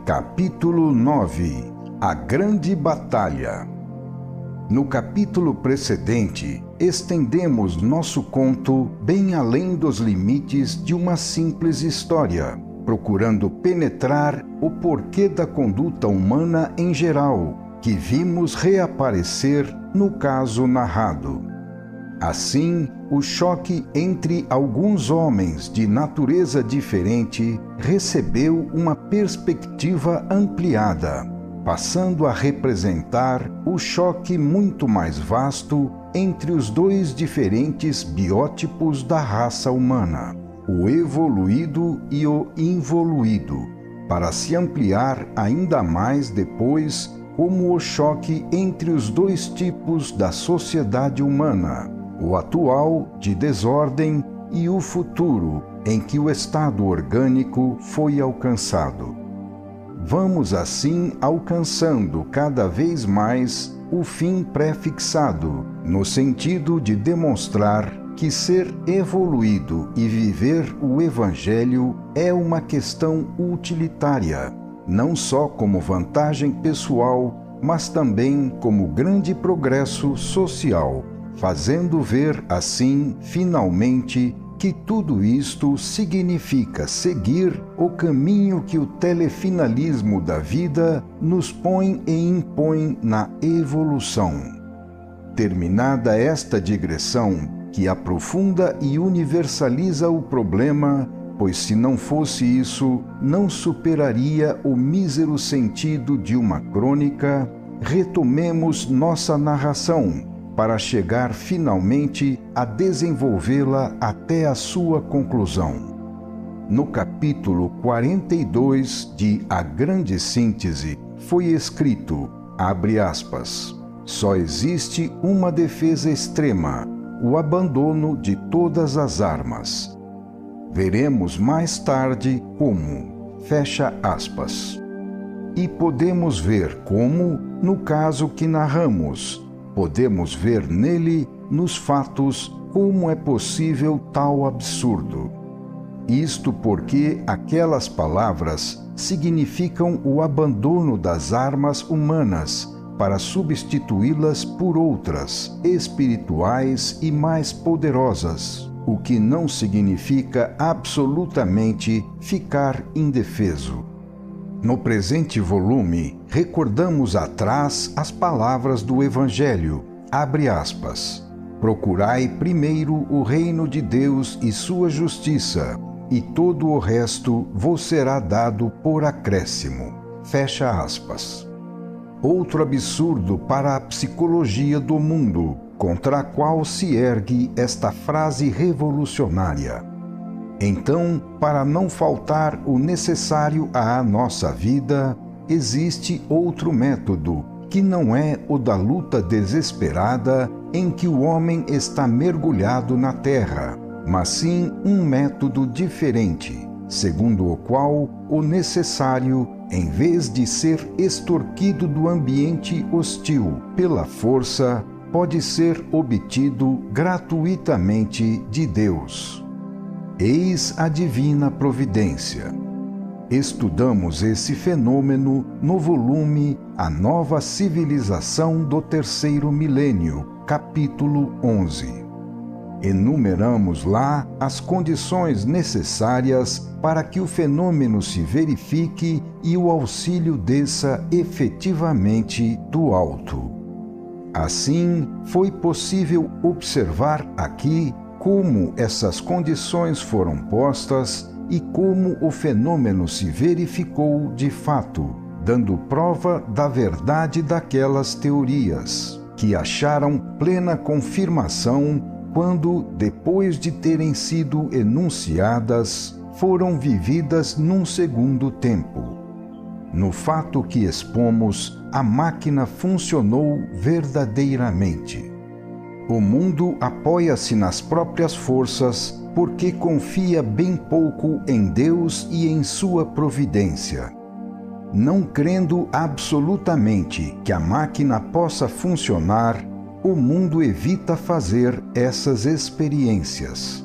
Capítulo 9 – A Grande Batalha. No capítulo precedente, estendemos nosso conto bem além dos limites de uma simples história, procurando penetrar o porquê da conduta humana em geral, que vimos reaparecer no caso narrado. Assim, o choque entre alguns homens de natureza diferente recebeu uma perspectiva ampliada, passando a representar o choque muito mais vasto entre os dois diferentes biótipos da raça humana, o evoluído e o involuído, para se ampliar ainda mais depois como o choque entre os dois tipos da sociedade humana, o atual de desordem e o futuro em que o estado orgânico foi alcançado. Vamos assim alcançando cada vez mais o fim pré-fixado, no sentido de demonstrar que ser evoluído e viver o Evangelho é uma questão utilitária, não só como vantagem pessoal, mas também como grande progresso social, fazendo ver assim, finalmente, que tudo isto significa seguir o caminho que o telefinalismo da vida nos põe e impõe na evolução. Terminada esta digressão, que aprofunda e universaliza o problema, pois se não fosse isso, não superaria o mísero sentido de uma crônica, retomemos nossa narração, para chegar finalmente a desenvolvê-la até a sua conclusão. No capítulo 42 de A Grande Síntese, foi escrito, abre aspas, só existe uma defesa extrema, o abandono de todas as armas. Veremos mais tarde como, fecha aspas. E podemos ver como, no caso que narramos, podemos ver nele, nos fatos, como é possível tal absurdo. Isto porque aquelas palavras significam o abandono das armas humanas para substituí-las por outras, espirituais e mais poderosas, o que não significa absolutamente ficar indefeso. No presente volume, recordamos atrás as palavras do Evangelho, abre aspas, procurai primeiro o reino de Deus e sua justiça, e todo o resto vos será dado por acréscimo, fecha aspas. Outro absurdo para a psicologia do mundo, contra a qual se ergue esta frase revolucionária. Então, para não faltar o necessário à nossa vida, existe outro método, que não é o da luta desesperada em que o homem está mergulhado na terra, mas sim um método diferente, segundo o qual o necessário, em vez de ser extorquido do ambiente hostil pela força, pode ser obtido gratuitamente de Deus. Eis a divina providência. Estudamos esse fenômeno no volume A Nova Civilização do Terceiro Milênio, capítulo 11. Enumeramos lá as condições necessárias para que o fenômeno se verifique e o auxílio desça efetivamente do alto. Assim, foi possível observar aqui como essas condições foram postas e como o fenômeno se verificou de fato, dando prova da verdade daquelas teorias, que acharam plena confirmação quando, depois de terem sido enunciadas, foram vividas num segundo tempo. No fato que expomos, a máquina funcionou verdadeiramente. O mundo apoia-se nas próprias forças porque confia bem pouco em Deus e em sua providência. Não crendo absolutamente que a máquina possa funcionar, o mundo evita fazer essas experiências.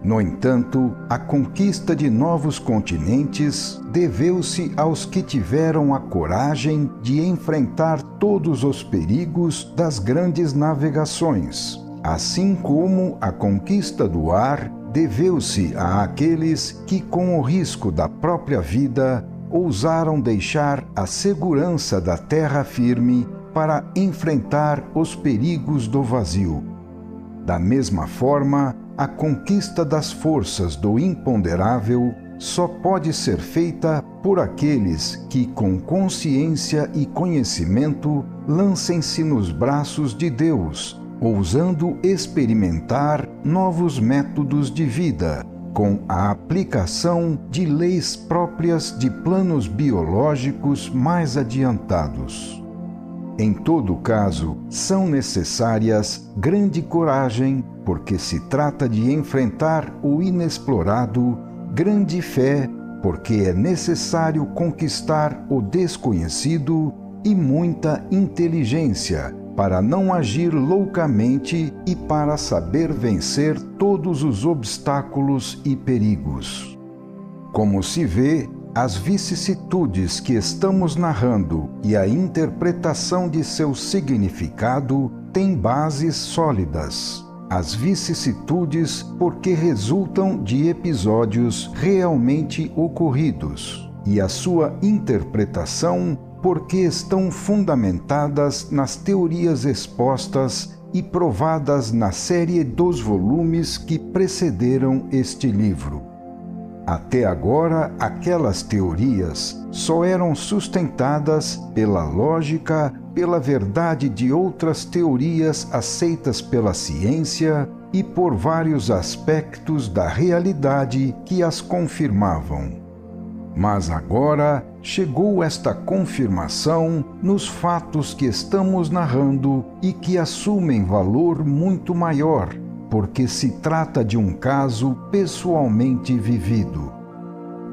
No entanto, a conquista de novos continentes deveu-se aos que tiveram a coragem de enfrentar todos os perigos das grandes navegações, assim como a conquista do ar deveu-se àqueles que, com o risco da própria vida, ousaram deixar a segurança da terra firme para enfrentar os perigos do vazio. Da mesma forma, a conquista das forças do imponderável só pode ser feita por aqueles que, com consciência e conhecimento, lancem-se nos braços de Deus, ousando experimentar novos métodos de vida, com a aplicação de leis próprias de planos biológicos mais adiantados. Em todo caso, são necessárias grande coragem, porque se trata de enfrentar o inexplorado, grande fé, porque é necessário conquistar o desconhecido, e muita inteligência, para não agir loucamente e para saber vencer todos os obstáculos e perigos. Como se vê, as vicissitudes que estamos narrando e a interpretação de seu significado têm bases sólidas. As vicissitudes porque resultam de episódios realmente ocorridos, e a sua interpretação porque estão fundamentadas nas teorias expostas e provadas na série dos volumes que precederam este livro. Até agora, aquelas teorias só eram sustentadas pela lógica, pela verdade de outras teorias aceitas pela ciência e por vários aspectos da realidade que as confirmavam. Mas agora chegou esta confirmação nos fatos que estamos narrando e que assumem valor muito maior, porque se trata de um caso pessoalmente vivido.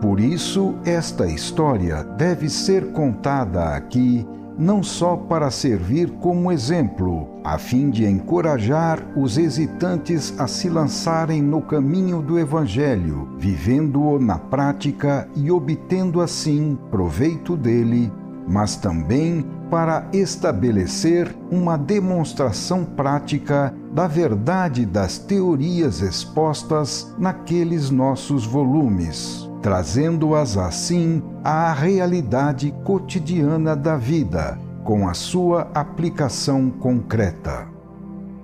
Por isso, esta história deve ser contada aqui, não só para servir como exemplo, a fim de encorajar os hesitantes a se lançarem no caminho do Evangelho, vivendo-o na prática e obtendo assim proveito dele, mas também para estabelecer uma demonstração prática da verdade das teorias expostas naqueles nossos volumes, trazendo-as assim à realidade cotidiana da vida, com a sua aplicação concreta.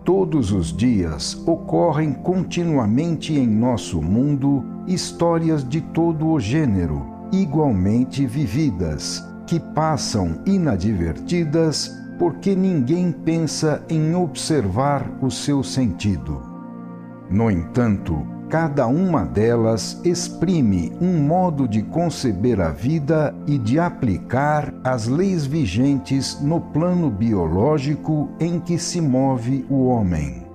Todos os dias ocorrem continuamente em nosso mundo histórias de todo o gênero, igualmente vividas, que passam inadvertidas porque ninguém pensa em observar o seu sentido. No entanto, cada uma delas exprime um modo de conceber a vida e de aplicar as leis vigentes no plano biológico em que se move o homem.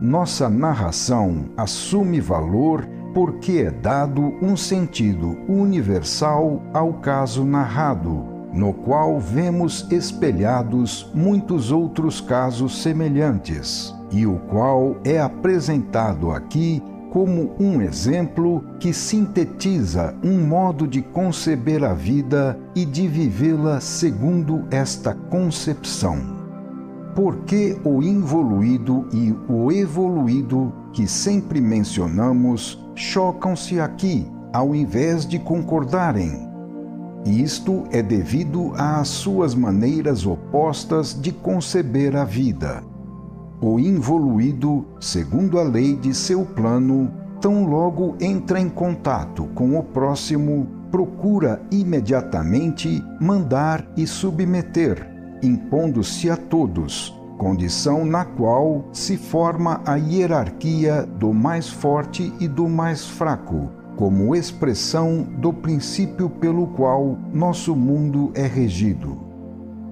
Nossa narração assume valor porque é dado um sentido universal ao caso narrado, no qual vemos espelhados muitos outros casos semelhantes, e o qual é apresentado aqui como um exemplo que sintetiza um modo de conceber a vida e de vivê-la segundo esta concepção. Porque o involuído e o evoluído, que sempre mencionamos, chocam-se aqui, ao invés de concordarem. Isto é devido às suas maneiras opostas de conceber a vida. O involuído, segundo a lei de seu plano, tão logo entra em contato com o próximo, procura imediatamente mandar e submeter, impondo-se a todos, condição na qual se forma a hierarquia do mais forte e do mais fraco, como expressão do princípio pelo qual nosso mundo é regido.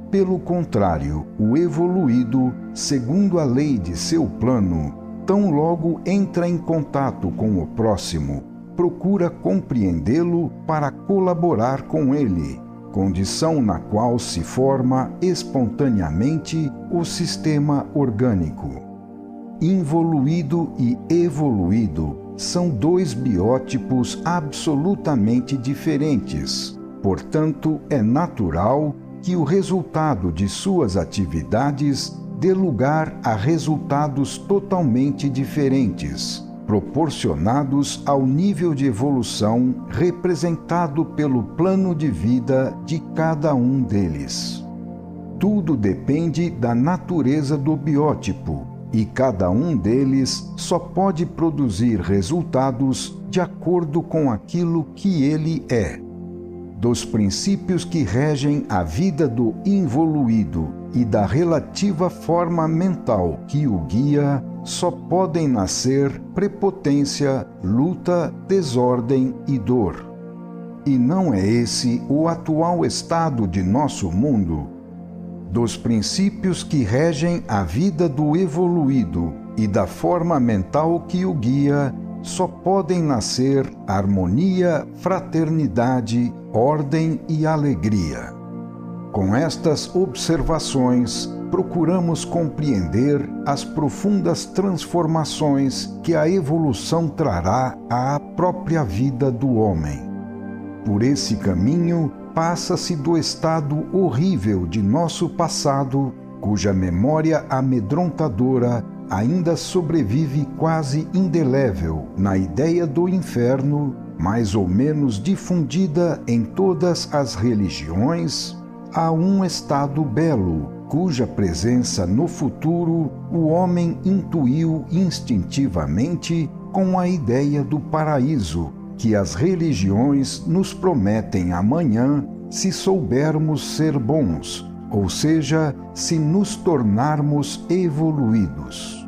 Pelo contrário, o evoluído, segundo a lei de seu plano, tão logo entra em contato com o próximo, procura compreendê-lo para colaborar com ele, condição na qual se forma espontaneamente o sistema orgânico. Involuído e evoluído são dois biótipos absolutamente diferentes. Portanto, é natural que o resultado de suas atividades dê lugar a resultados totalmente diferentes, proporcionados ao nível de evolução representado pelo plano de vida de cada um deles. Tudo depende da natureza do biótipo, e cada um deles só pode produzir resultados de acordo com aquilo que ele é. Dos princípios que regem a vida do involuído e da relativa forma mental que o guia, só podem nascer prepotência, luta, desordem e dor. E não é esse o atual estado de nosso mundo? Dos princípios que regem a vida do evoluído e da forma mental que o guia, só podem nascer harmonia, fraternidade, ordem e alegria. Com estas observações, procuramos compreender as profundas transformações que a evolução trará à própria vida do homem. Por esse caminho, passa-se do estado horrível de nosso passado, cuja memória amedrontadora ainda sobrevive quase indelével na ideia do inferno, mais ou menos difundida em todas as religiões, a um estado belo, cuja presença no futuro o homem intuiu instintivamente com a ideia do paraíso, que as religiões nos prometem amanhã se soubermos ser bons, ou seja, se nos tornarmos evoluídos.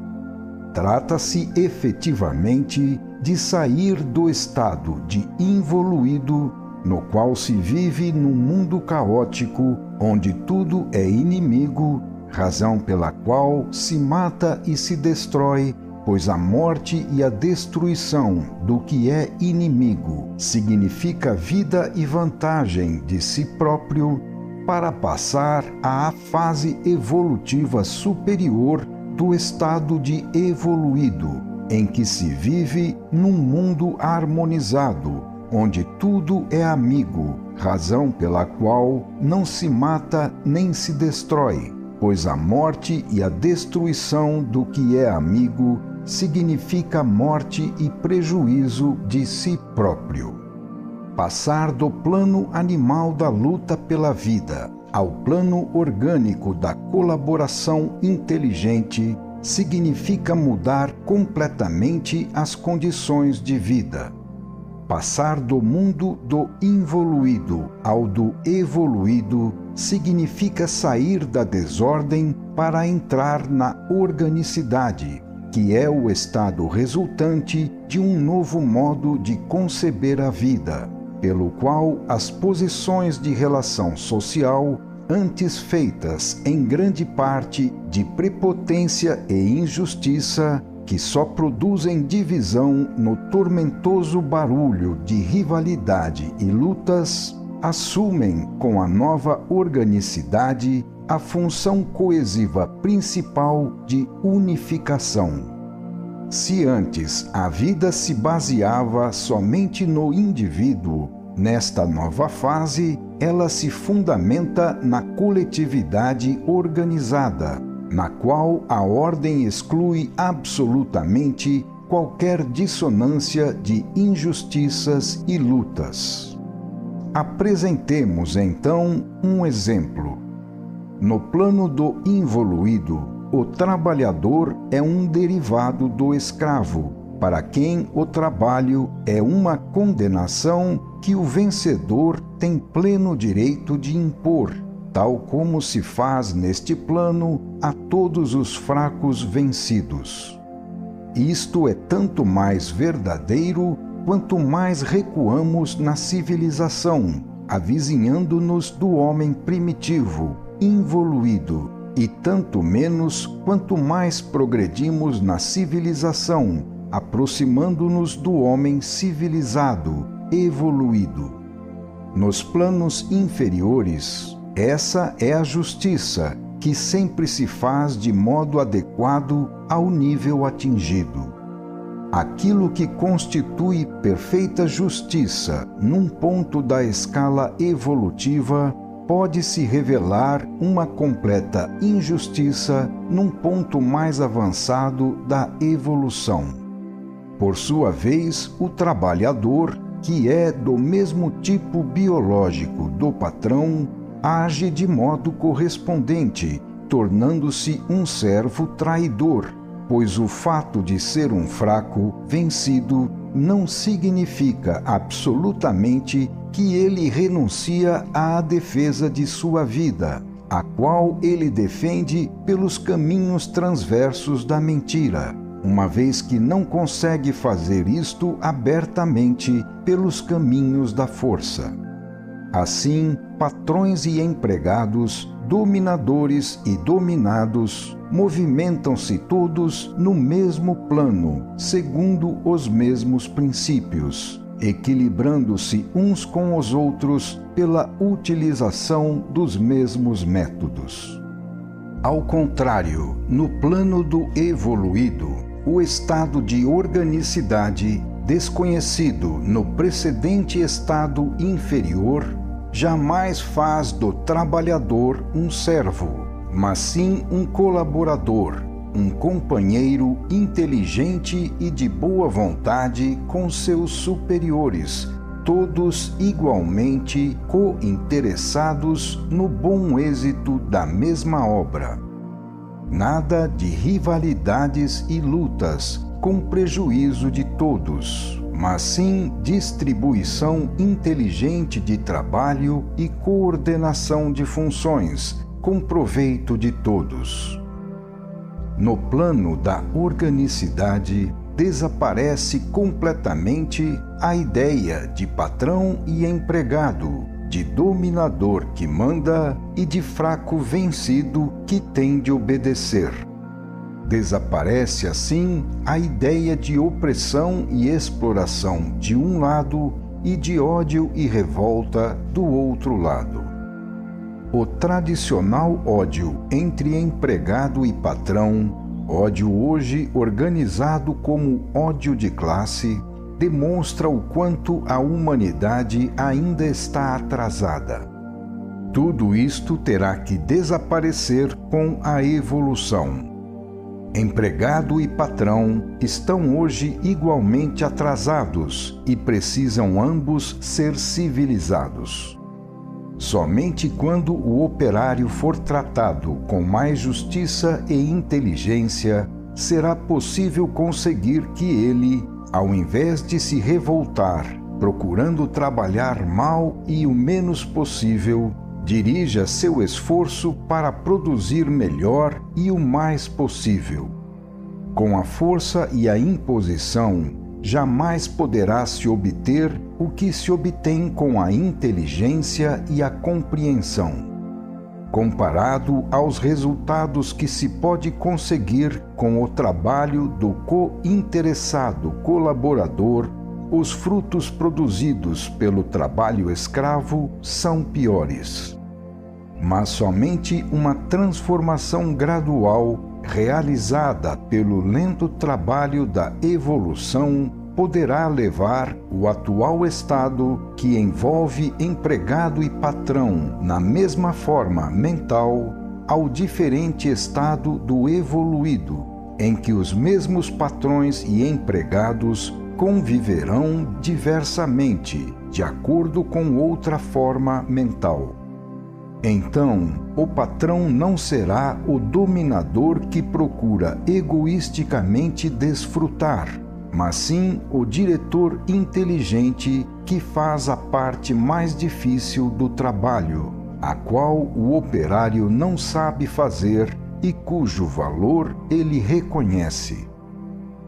Trata-se efetivamente de sair do estado de involuído, no qual se vive num mundo caótico, onde tudo é inimigo, razão pela qual se mata e se destrói, pois a morte e a destruição do que é inimigo significa vida e vantagem de si próprio, para passar à fase evolutiva superior do estado de evoluído, em que se vive num mundo harmonizado, onde tudo é amigo, razão pela qual não se mata nem se destrói, pois a morte e a destruição do que é amigo significa morte e prejuízo de si próprio. Passar do plano animal da luta pela vida ao plano orgânico da colaboração inteligente significa mudar completamente as condições de vida. Passar do mundo do involuído ao do evoluído significa sair da desordem para entrar na organicidade, que é o estado resultante de um novo modo de conceber a vida, pelo qual as posições de relação social, antes feitas em grande parte de prepotência e injustiça, que só produzem divisão no tormentoso barulho de rivalidade e lutas, assumem com a nova organicidade a função coesiva principal de unificação. Se antes a vida se baseava somente no indivíduo, nesta nova fase ela se fundamenta na coletividade organizada, na qual a ordem exclui absolutamente qualquer dissonância de injustiças e lutas. Apresentemos então um exemplo. No plano do involuído, o trabalhador é um derivado do escravo, para quem o trabalho é uma condenação que o vencedor tem pleno direito de impor, tal como se faz neste plano a todos os fracos vencidos. Isto é tanto mais verdadeiro quanto mais recuamos na civilização, avizinhando-nos do homem primitivo, involuído, e tanto menos quanto mais progredimos na civilização, aproximando-nos do homem civilizado, evoluído. Nos planos inferiores, essa é a justiça, que sempre se faz de modo adequado ao nível atingido. aquilo que constitui perfeita justiça num ponto da escala evolutiva pode se revelar uma completa injustiça num ponto mais avançado da evolução. Por sua vez, o trabalhador, que é do mesmo tipo biológico do patrão, age de modo correspondente, tornando-se um servo traidor, pois o fato de ser um fraco vencido não significa absolutamente que ele renuncia à defesa de sua vida, a qual ele defende pelos caminhos transversos da mentira, uma vez que não consegue fazer isto abertamente pelos caminhos da força. Assim, patrões e empregados, dominadores e dominados, movimentam-se todos no mesmo plano, segundo os mesmos princípios, equilibrando-se uns com os outros pela utilização dos mesmos métodos. Ao contrário, no plano do evoluído, o estado de organicidade, desconhecido no precedente estado inferior, jamais faz do trabalhador um servo, mas sim um colaborador, um companheiro inteligente e de boa vontade com seus superiores, todos igualmente co-interessados no bom êxito da mesma obra. Nada de rivalidades e lutas com prejuízo de todos, mas sim distribuição inteligente de trabalho e coordenação de funções, com proveito de todos. No plano da organicidade, desaparece completamente a ideia de patrão e empregado, de dominador que manda e de fraco vencido que tem de obedecer. Desaparece assim a ideia de opressão e exploração de um lado e de ódio e revolta do outro lado. O tradicional ódio entre empregado e patrão, ódio hoje organizado como ódio de classe, demonstra o quanto a humanidade ainda está atrasada. Tudo isto terá que desaparecer com a evolução. Empregado e patrão estão hoje igualmente atrasados e precisam ambos ser civilizados. Somente quando o operário for tratado com mais justiça e inteligência, será possível conseguir que ele, ao invés de se revoltar, procurando trabalhar mal e o menos possível, dirija seu esforço para produzir melhor e o mais possível. Com a força e a imposição, jamais poderá se obter o que se obtém com a inteligência e a compreensão. Comparado aos resultados que se pode conseguir com o trabalho do co-interessado colaborador, os frutos produzidos pelo trabalho escravo são piores. Mas somente uma transformação gradual, realizada pelo lento trabalho da evolução, poderá levar o atual estado, que envolve empregado e patrão na mesma forma mental, ao diferente estado do evoluído, em que os mesmos patrões e empregados conviverão diversamente, de acordo com outra forma mental. Então, o patrão não será o dominador que procura egoisticamente desfrutar, mas sim o diretor inteligente que faz a parte mais difícil do trabalho, a qual o operário não sabe fazer e cujo valor ele reconhece.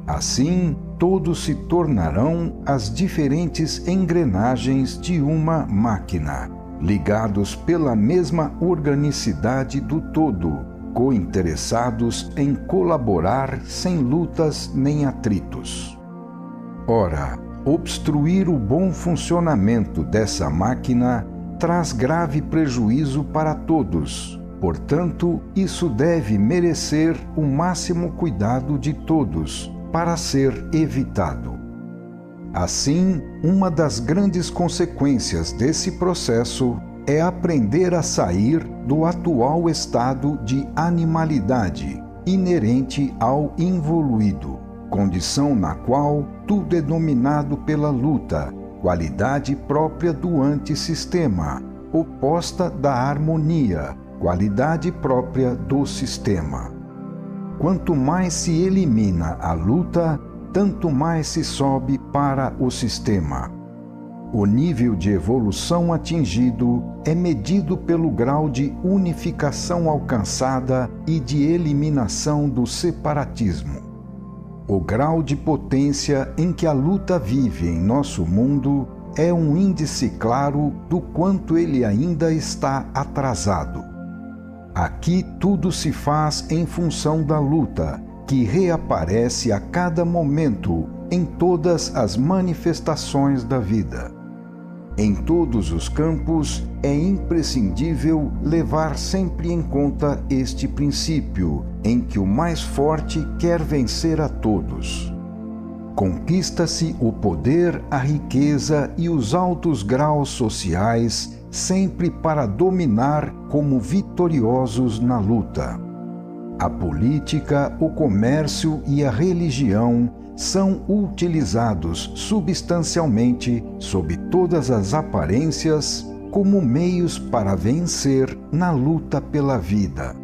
Assim, todos se tornarão as diferentes engrenagens de uma máquina, ligados pela mesma organicidade do todo, cointeressados em colaborar sem lutas nem atritos. Ora, obstruir o bom funcionamento dessa máquina traz grave prejuízo para todos. Portanto, isso deve merecer o máximo cuidado de todos, para ser evitado. Assim, uma das grandes consequências desse processo é aprender a sair do atual estado de animalidade inerente ao involuído, condição na qual tudo é dominado pela luta, qualidade própria do antissistema, oposta da harmonia, qualidade própria do sistema. Quanto mais se elimina a luta, tanto mais se sobe para o sistema. O nível de evolução atingido é medido pelo grau de unificação alcançada e de eliminação do separatismo. O grau de potência em que a luta vive em nosso mundo é um índice claro do quanto ele ainda está atrasado. Aqui tudo se faz em função da luta, que reaparece a cada momento em todas as manifestações da vida. Em todos os campos, é imprescindível levar sempre em conta este princípio, em que o mais forte quer vencer a todos. Conquista-se o poder, a riqueza e os altos graus sociais, sempre para dominar como vitoriosos na luta. A política, o comércio e a religião são utilizados substancialmente, sob todas as aparências, como meios para vencer na luta pela vida.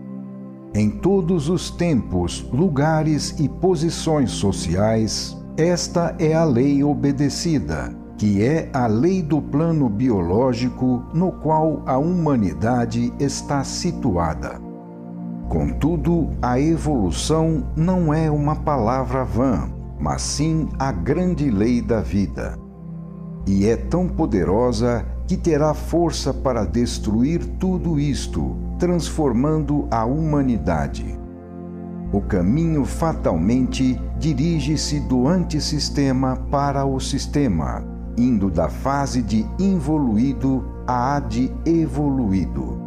Em todos os tempos, lugares e posições sociais, esta é a lei obedecida, que é a lei do plano biológico no qual a humanidade está situada. Contudo, a evolução não é uma palavra vã, mas sim a grande lei da vida. E é tão poderosa que terá força para destruir tudo isto, transformando a humanidade. O caminho fatalmente dirige-se do antissistema para o sistema, indo da fase de involuído à de evoluído.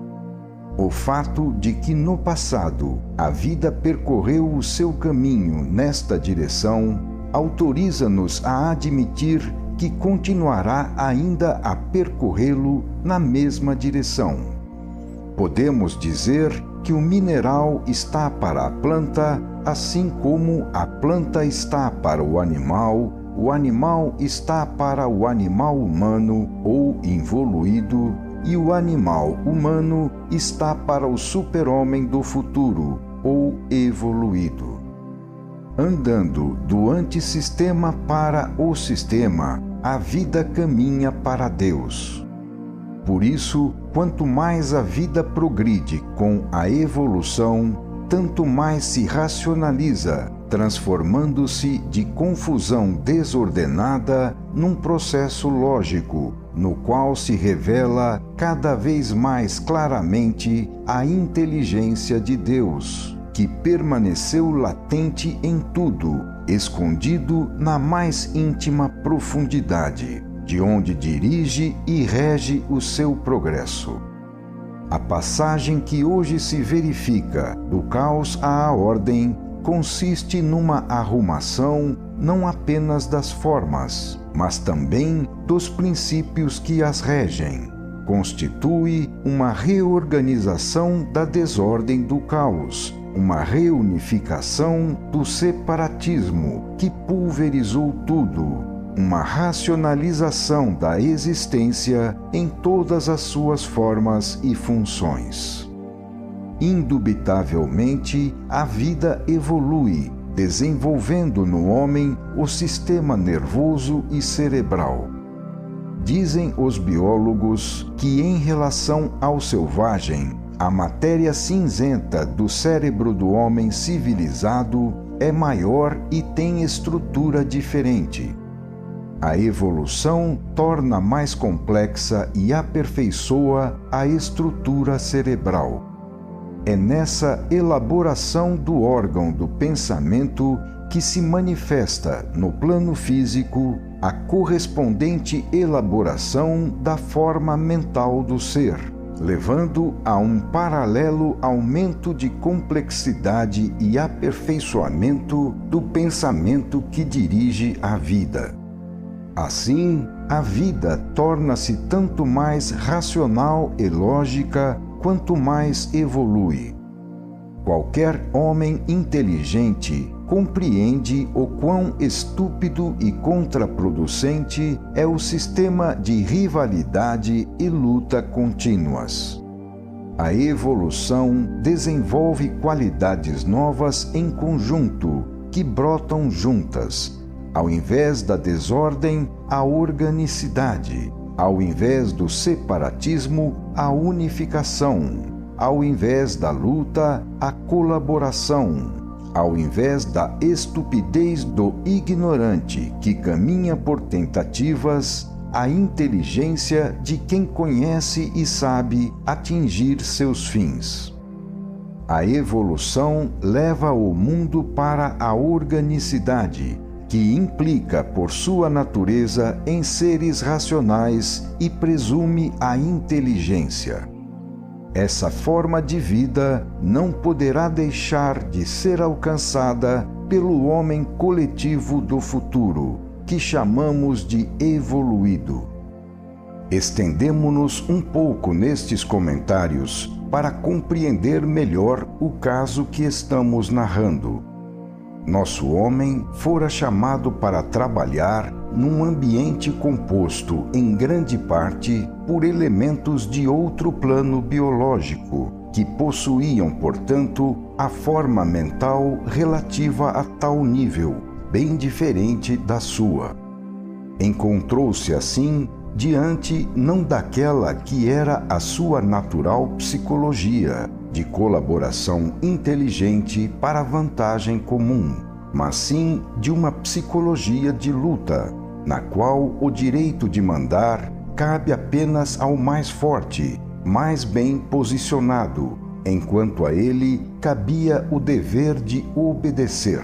O fato de que no passado a vida percorreu o seu caminho nesta direção autoriza-nos a admitir que continuará ainda a percorrê-lo na mesma direção. Podemos dizer que o mineral está para a planta, assim como a planta está para o animal está para o animal humano ou involuído, e o animal humano está para o super-homem do futuro, ou evoluído. Andando do antissistema para o sistema, a vida caminha para Deus. Por isso, quanto mais a vida progride com a evolução, tanto mais se racionaliza, transformando-se de confusão desordenada num processo lógico, no qual se revela cada vez mais claramente a inteligência de Deus, que permaneceu latente em tudo, escondido na mais íntima profundidade, de onde dirige e rege o seu progresso. A passagem que hoje se verifica do caos à ordem consiste numa arrumação não apenas das formas, mas também dos princípios que as regem. Constitui uma reorganização da desordem do caos, uma reunificação do separatismo que pulverizou tudo, uma racionalização da existência em todas as suas formas e funções. Indubitavelmente, a vida evolui, desenvolvendo no homem o sistema nervoso e cerebral. Dizem os biólogos que, em relação ao selvagem, a matéria cinzenta do cérebro do homem civilizado é maior e tem estrutura diferente. A evolução torna mais complexa e aperfeiçoa a estrutura cerebral. É nessa elaboração do órgão do pensamento que se manifesta, no plano físico, a correspondente elaboração da forma mental do ser, levando a um paralelo aumento de complexidade e aperfeiçoamento do pensamento que dirige a vida. Assim, a vida torna-se tanto mais racional e lógica quanto mais evolui. Qualquer homem inteligente compreende o quão estúpido e contraproducente é o sistema de rivalidade e luta contínuas. A evolução desenvolve qualidades novas em conjunto, que brotam juntas. Ao invés da desordem, a organicidade. Ao invés do separatismo, a unificação. Ao invés da luta, a colaboração. Ao invés da estupidez do ignorante que caminha por tentativas, a inteligência de quem conhece e sabe atingir seus fins. A evolução leva o mundo para a organicidade, que implica por sua natureza em seres racionais e presume a inteligência. Essa forma de vida não poderá deixar de ser alcançada pelo homem coletivo do futuro, que chamamos de evoluído. Estendemo-nos um pouco nestes comentários para compreender melhor o caso que estamos narrando. Nosso homem fora chamado para trabalhar num ambiente composto em grande parte por elementos de outro plano biológico, que possuíam, portanto, a forma mental relativa a tal nível, bem diferente da sua. Encontrou-se, assim, diante não daquela que era a sua natural psicologia, de colaboração inteligente para a vantagem comum, mas sim de uma psicologia de luta, na qual o direito de mandar cabe apenas ao mais forte, mais bem posicionado, enquanto a ele cabia o dever de obedecer.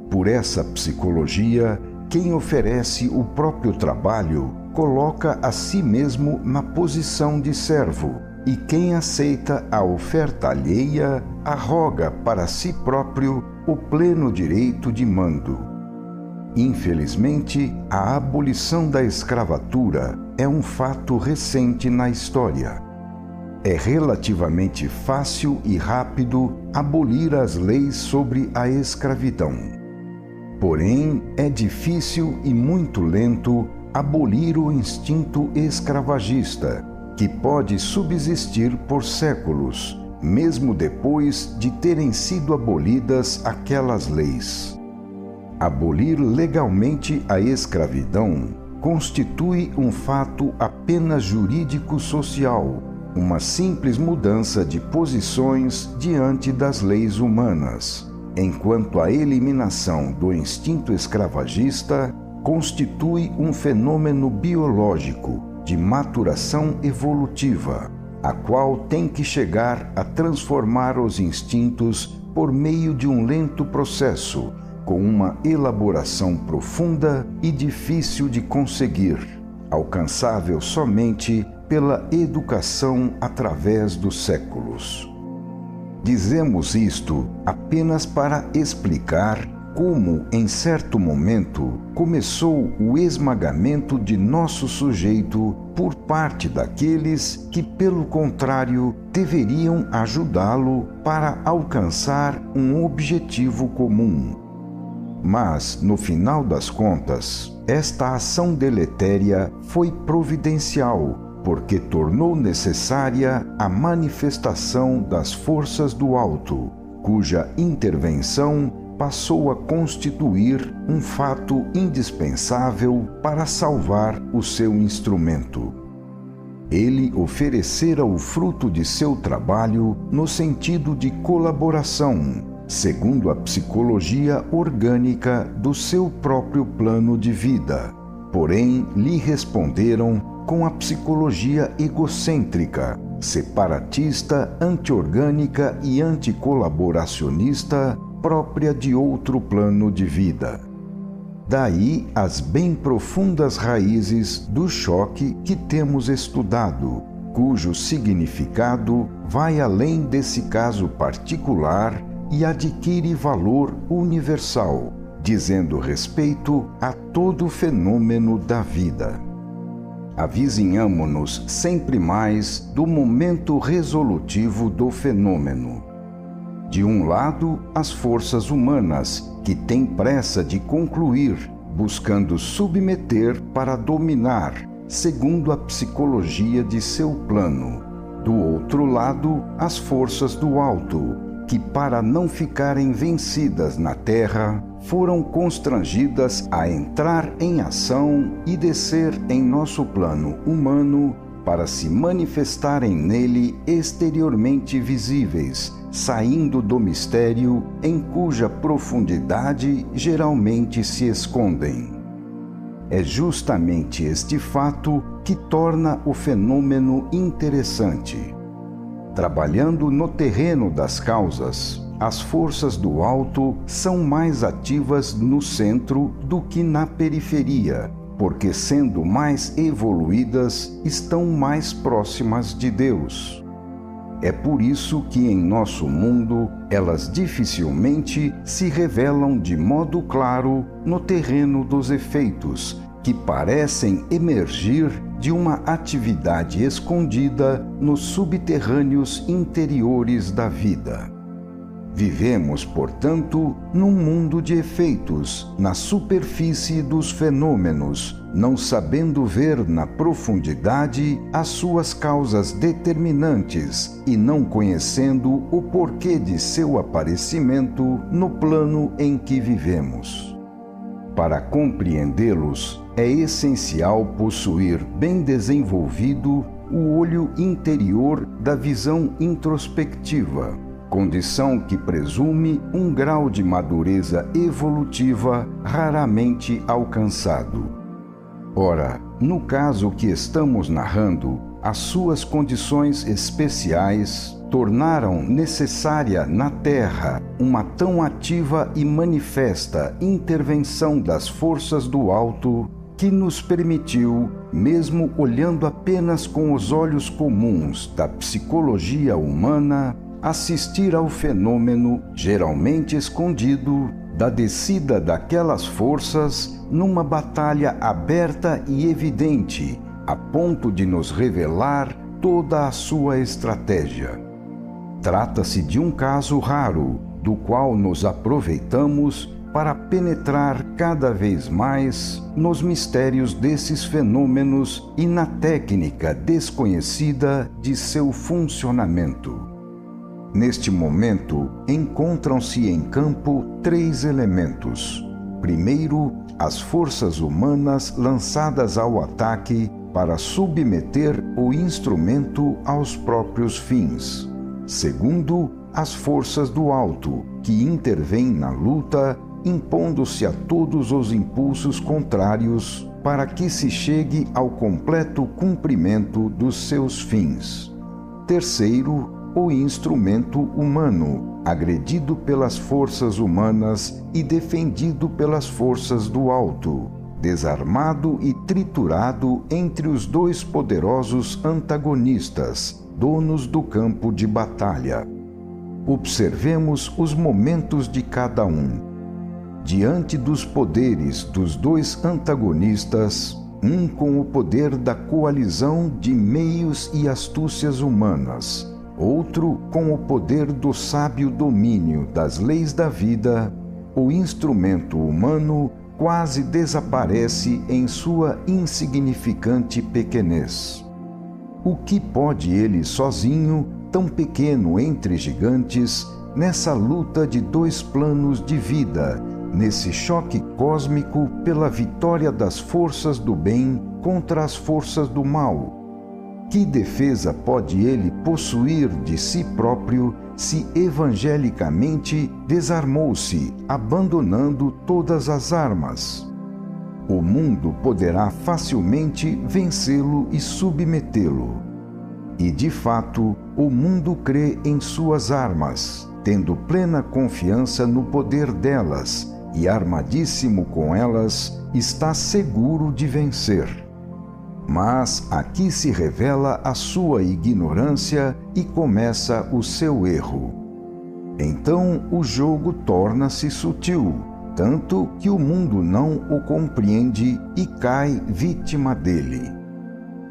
Por essa psicologia, quem oferece o próprio trabalho coloca a si mesmo na posição de servo, e quem aceita a oferta alheia arroga para si próprio o pleno direito de mando. Infelizmente, a abolição da escravatura é um fato recente na história. É relativamente fácil e rápido abolir as leis sobre a escravidão. Porém, é difícil e muito lento abolir o instinto escravagista, que pode subsistir por séculos, mesmo depois de terem sido abolidas aquelas leis. Abolir legalmente a escravidão constitui um fato apenas jurídico-social, uma simples mudança de posições diante das leis humanas, enquanto a eliminação do instinto escravagista constitui um fenômeno biológico de maturação evolutiva, a qual tem que chegar a transformar os instintos por meio de um lento processo, com uma elaboração profunda e difícil de conseguir, alcançável somente pela educação através dos séculos. Dizemos isto apenas para explicar como, em certo momento, começou o esmagamento de nosso sujeito por parte daqueles que, pelo contrário, deveriam ajudá-lo para alcançar um objetivo comum. Mas, no final das contas, esta ação deletéria foi providencial, porque tornou necessária a manifestação das forças do alto, cuja intervenção passou a constituir um fato indispensável para salvar o seu instrumento. Ele oferecera o fruto de seu trabalho no sentido de colaboração, segundo a psicologia orgânica do seu próprio plano de vida. Porém, lhe responderam com a psicologia egocêntrica, separatista, antiorgânica e anticolaboracionista própria de outro plano de vida. Daí as bem profundas raízes do choque que temos estudado, cujo significado vai além desse caso particular e adquire valor universal, dizendo respeito a todo fenômeno da vida. Avizinhamo-nos sempre mais do momento resolutivo do fenômeno. De um lado, as forças humanas, que têm pressa de concluir, buscando submeter para dominar, segundo a psicologia de seu plano. Do outro lado, as forças do alto, que para não ficarem vencidas na terra, foram constrangidas a entrar em ação e descer em nosso plano humano para se manifestarem nele exteriormente visíveis, saindo do mistério em cuja profundidade geralmente se escondem. É justamente este fato que torna o fenômeno interessante. Trabalhando no terreno das causas, as forças do alto são mais ativas no centro do que na periferia, porque, sendo mais evoluídas, estão mais próximas de Deus. É por isso que em nosso mundo elas dificilmente se revelam de modo claro no terreno dos efeitos, que parecem emergir de uma atividade escondida nos subterrâneos interiores da vida. Vivemos, portanto, num mundo de efeitos, na superfície dos fenômenos, não sabendo ver na profundidade as suas causas determinantes e não conhecendo o porquê de seu aparecimento no plano em que vivemos. Para compreendê-los, é essencial possuir bem desenvolvido o olho interior da visão introspectiva, condição que presume um grau de madureza evolutiva raramente alcançado. Ora, no caso que estamos narrando, as suas condições especiais tornaram necessária na Terra uma tão ativa e manifesta intervenção das forças do alto que nos permitiu, mesmo olhando apenas com os olhos comuns da psicologia humana, assistir ao fenômeno, geralmente escondido, da descida daquelas forças numa batalha aberta e evidente, a ponto de nos revelar toda a sua estratégia. Trata-se de um caso raro, do qual nos aproveitamos para penetrar cada vez mais nos mistérios desses fenômenos e na técnica desconhecida de seu funcionamento. Neste momento, encontram-se em campo 3 elementos. Primeiro, as forças humanas lançadas ao ataque para submeter o instrumento aos próprios fins. Segundo, as forças do alto, que intervêm na luta, impondo-se a todos os impulsos contrários para que se chegue ao completo cumprimento dos seus fins. Terceiro, o instrumento humano, agredido pelas forças humanas e defendido pelas forças do alto, desarmado e triturado entre os 2 poderosos antagonistas, donos do campo de batalha. Observemos os momentos de cada um. Diante dos poderes dos 2 antagonistas, um com o poder da coalizão de meios e astúcias humanas, outro com o poder do sábio domínio das leis da vida, o instrumento humano quase desaparece em sua insignificante pequenez. O que pode ele sozinho, tão pequeno entre gigantes, nessa luta de 2 planos de vida, nesse choque cósmico pela vitória das forças do bem contra as forças do mal? Que defesa pode ele possuir de si próprio se evangelicamente desarmou-se, abandonando todas as armas? O mundo poderá facilmente vencê-lo e submetê-lo. E, de fato, o mundo crê em suas armas, tendo plena confiança no poder delas, e armadíssimo com elas, está seguro de vencer. Mas aqui se revela a sua ignorância e começa o seu erro. Então o jogo torna-se sutil, tanto que o mundo não o compreende e cai vítima dele.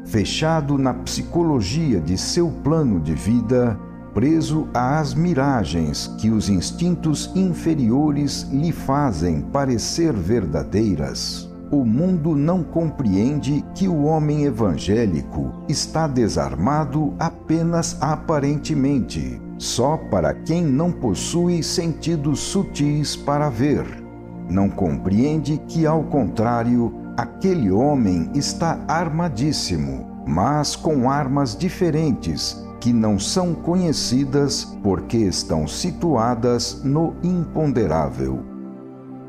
Fechado na psicologia de seu plano de vida, preso às miragens que os instintos inferiores lhe fazem parecer verdadeiras, o mundo não compreende que o homem evangélico está desarmado apenas aparentemente, só para quem não possui sentidos sutis para ver. Não compreende que, ao contrário, aquele homem está armadíssimo, mas com armas diferentes, que não são conhecidas porque estão situadas no imponderável.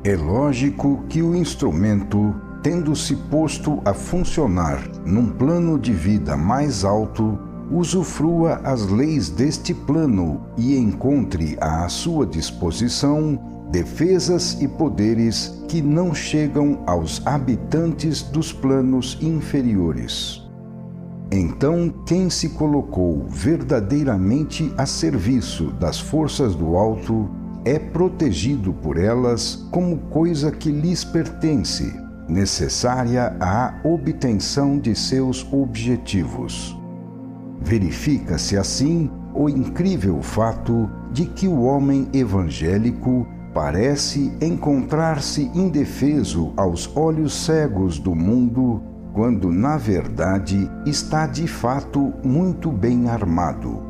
É lógico que o instrumento, tendo-se posto a funcionar num plano de vida mais alto, usufrua as leis deste plano e encontre à sua disposição defesas e poderes que não chegam aos habitantes dos planos inferiores. Então, quem se colocou verdadeiramente a serviço das forças do alto é protegido por elas como coisa que lhes pertence, necessária à obtenção de seus objetivos. Verifica-se assim o incrível fato de que o homem evangélico parece encontrar-se indefeso aos olhos cegos do mundo, quando na verdade está de fato muito bem armado.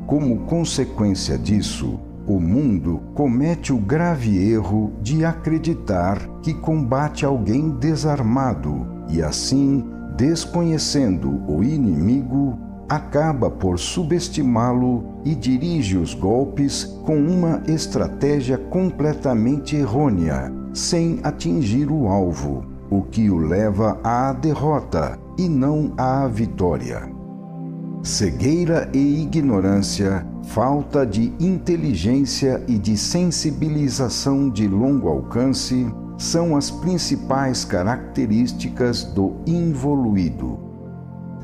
Como consequência disso, o mundo comete o grave erro de acreditar que combate alguém desarmado e assim, desconhecendo o inimigo, acaba por subestimá-lo e dirige os golpes com uma estratégia completamente errônea, sem atingir o alvo, o que o leva à derrota e não à vitória. Cegueira e ignorância, falta de inteligência e de sensibilização de longo alcance são as principais características do involuído.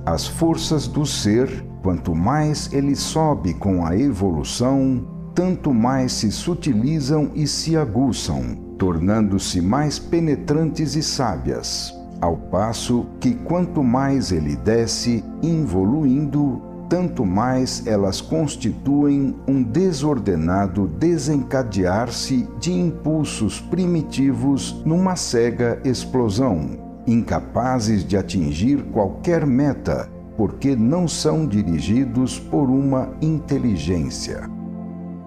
As forças do ser, quanto mais ele sobe com a evolução, tanto mais se sutilizam e se aguçam, tornando-se mais penetrantes e sábias, ao passo que quanto mais ele desce, involuindo, tanto mais elas constituem um desordenado desencadear-se de impulsos primitivos numa cega explosão, incapazes de atingir qualquer meta, porque não são dirigidos por uma inteligência.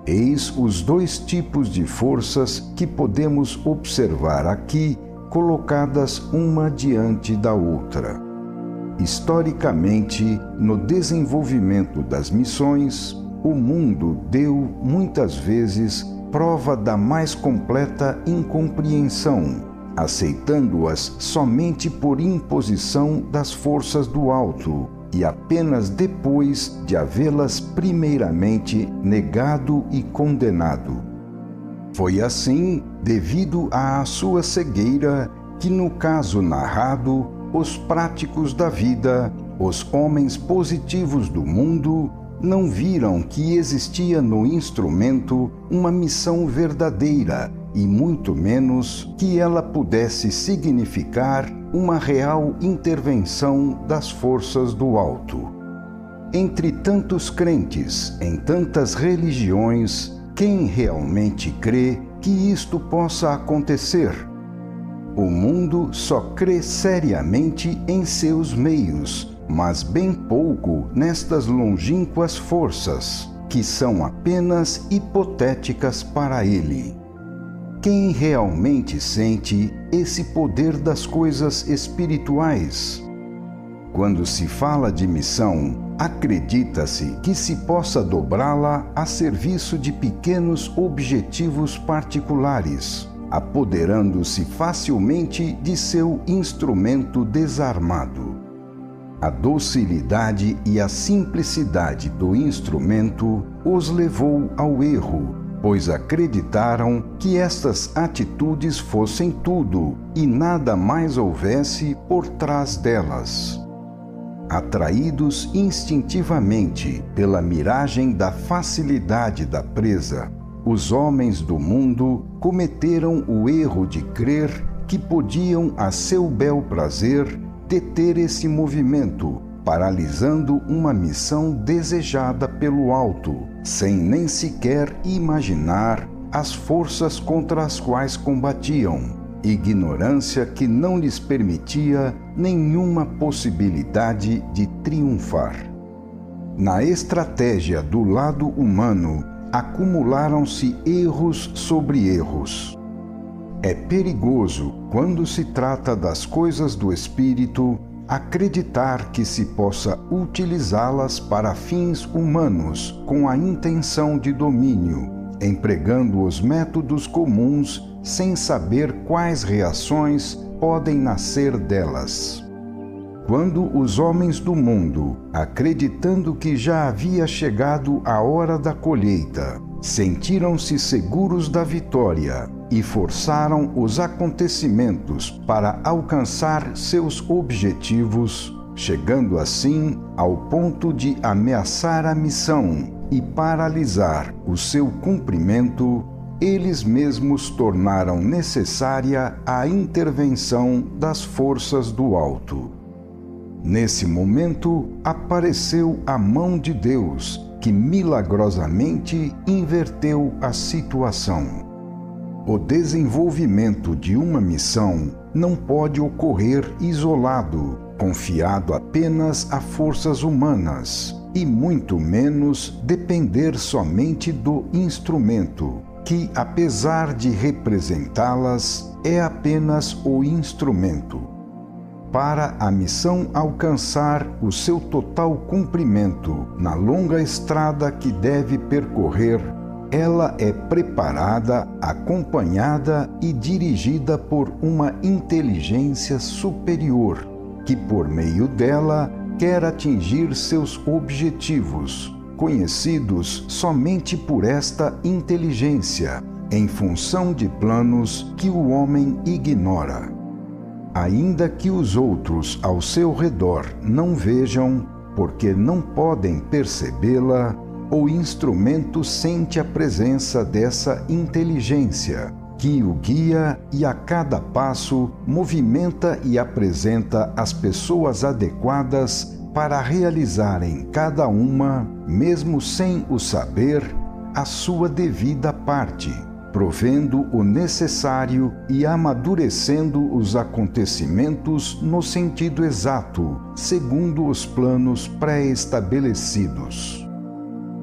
Eis os dois tipos de forças que podemos observar aqui, colocadas uma diante da outra. Historicamente, no desenvolvimento das missões, o mundo deu, muitas vezes, prova da mais completa incompreensão, aceitando-as somente por imposição das forças do alto e apenas depois de havê-las primeiramente negado e condenado. Foi assim, devido à sua cegueira, que no caso narrado, os práticos da vida, os homens positivos do mundo, não viram que existia no instrumento uma missão verdadeira e muito menos que ela pudesse significar uma real intervenção das forças do alto. Entre tantos crentes, em tantas religiões, quem realmente crê que isto possa acontecer? O mundo só crê seriamente em seus meios, mas bem pouco nestas longínquas forças, que são apenas hipotéticas para ele. Quem realmente sente esse poder das coisas espirituais? Quando se fala de missão, acredita-se que se possa dobrá-la a serviço de pequenos objetivos particulares, apoderando-se facilmente de seu instrumento desarmado. A docilidade e a simplicidade do instrumento os levou ao erro, pois acreditaram que estas atitudes fossem tudo e nada mais houvesse por trás delas. Atraídos instintivamente pela miragem da facilidade da presa, os homens do mundo cometeram o erro de crer que podiam, a seu bel prazer, deter esse movimento, paralisando uma missão desejada pelo alto, sem nem sequer imaginar as forças contra as quais combatiam, ignorância que não lhes permitia nenhuma possibilidade de triunfar. Na estratégia do lado humano, acumularam-se erros sobre erros. É perigoso, quando se trata das coisas do espírito, acreditar que se possa utilizá-las para fins humanos com a intenção de domínio, empregando os métodos comuns sem saber quais reações podem nascer delas. Quando os homens do mundo, acreditando que já havia chegado a hora da colheita, sentiram-se seguros da vitória e forçaram os acontecimentos para alcançar seus objetivos, chegando assim ao ponto de ameaçar a missão e paralisar o seu cumprimento, eles mesmos tornaram necessária a intervenção das forças do alto. Nesse momento, apareceu a mão de Deus, que milagrosamente inverteu a situação. O desenvolvimento de uma missão não pode ocorrer isolado, confiado apenas a forças humanas, e muito menos depender somente do instrumento, que, apesar de representá-las, é apenas o instrumento. Para a missão alcançar o seu total cumprimento na longa estrada que deve percorrer, ela é preparada, acompanhada e dirigida por uma inteligência superior, que por meio dela quer atingir seus objetivos, conhecidos somente por esta inteligência, em função de planos que o homem ignora. Ainda que os outros ao seu redor não vejam, porque não podem percebê-la, o instrumento sente a presença dessa inteligência, que o guia e a cada passo movimenta e apresenta as pessoas adequadas para realizarem cada uma, mesmo sem o saber, a sua devida parte, provendo o necessário e amadurecendo os acontecimentos no sentido exato, segundo os planos pré-estabelecidos.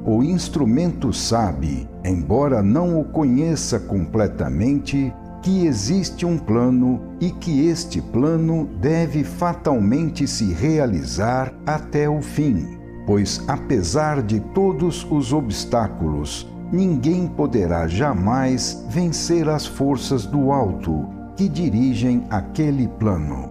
O instrumento sabe, embora não o conheça completamente, que existe um plano e que este plano deve fatalmente se realizar até o fim, pois, apesar de todos os obstáculos, ninguém poderá jamais vencer as forças do alto que dirigem aquele plano.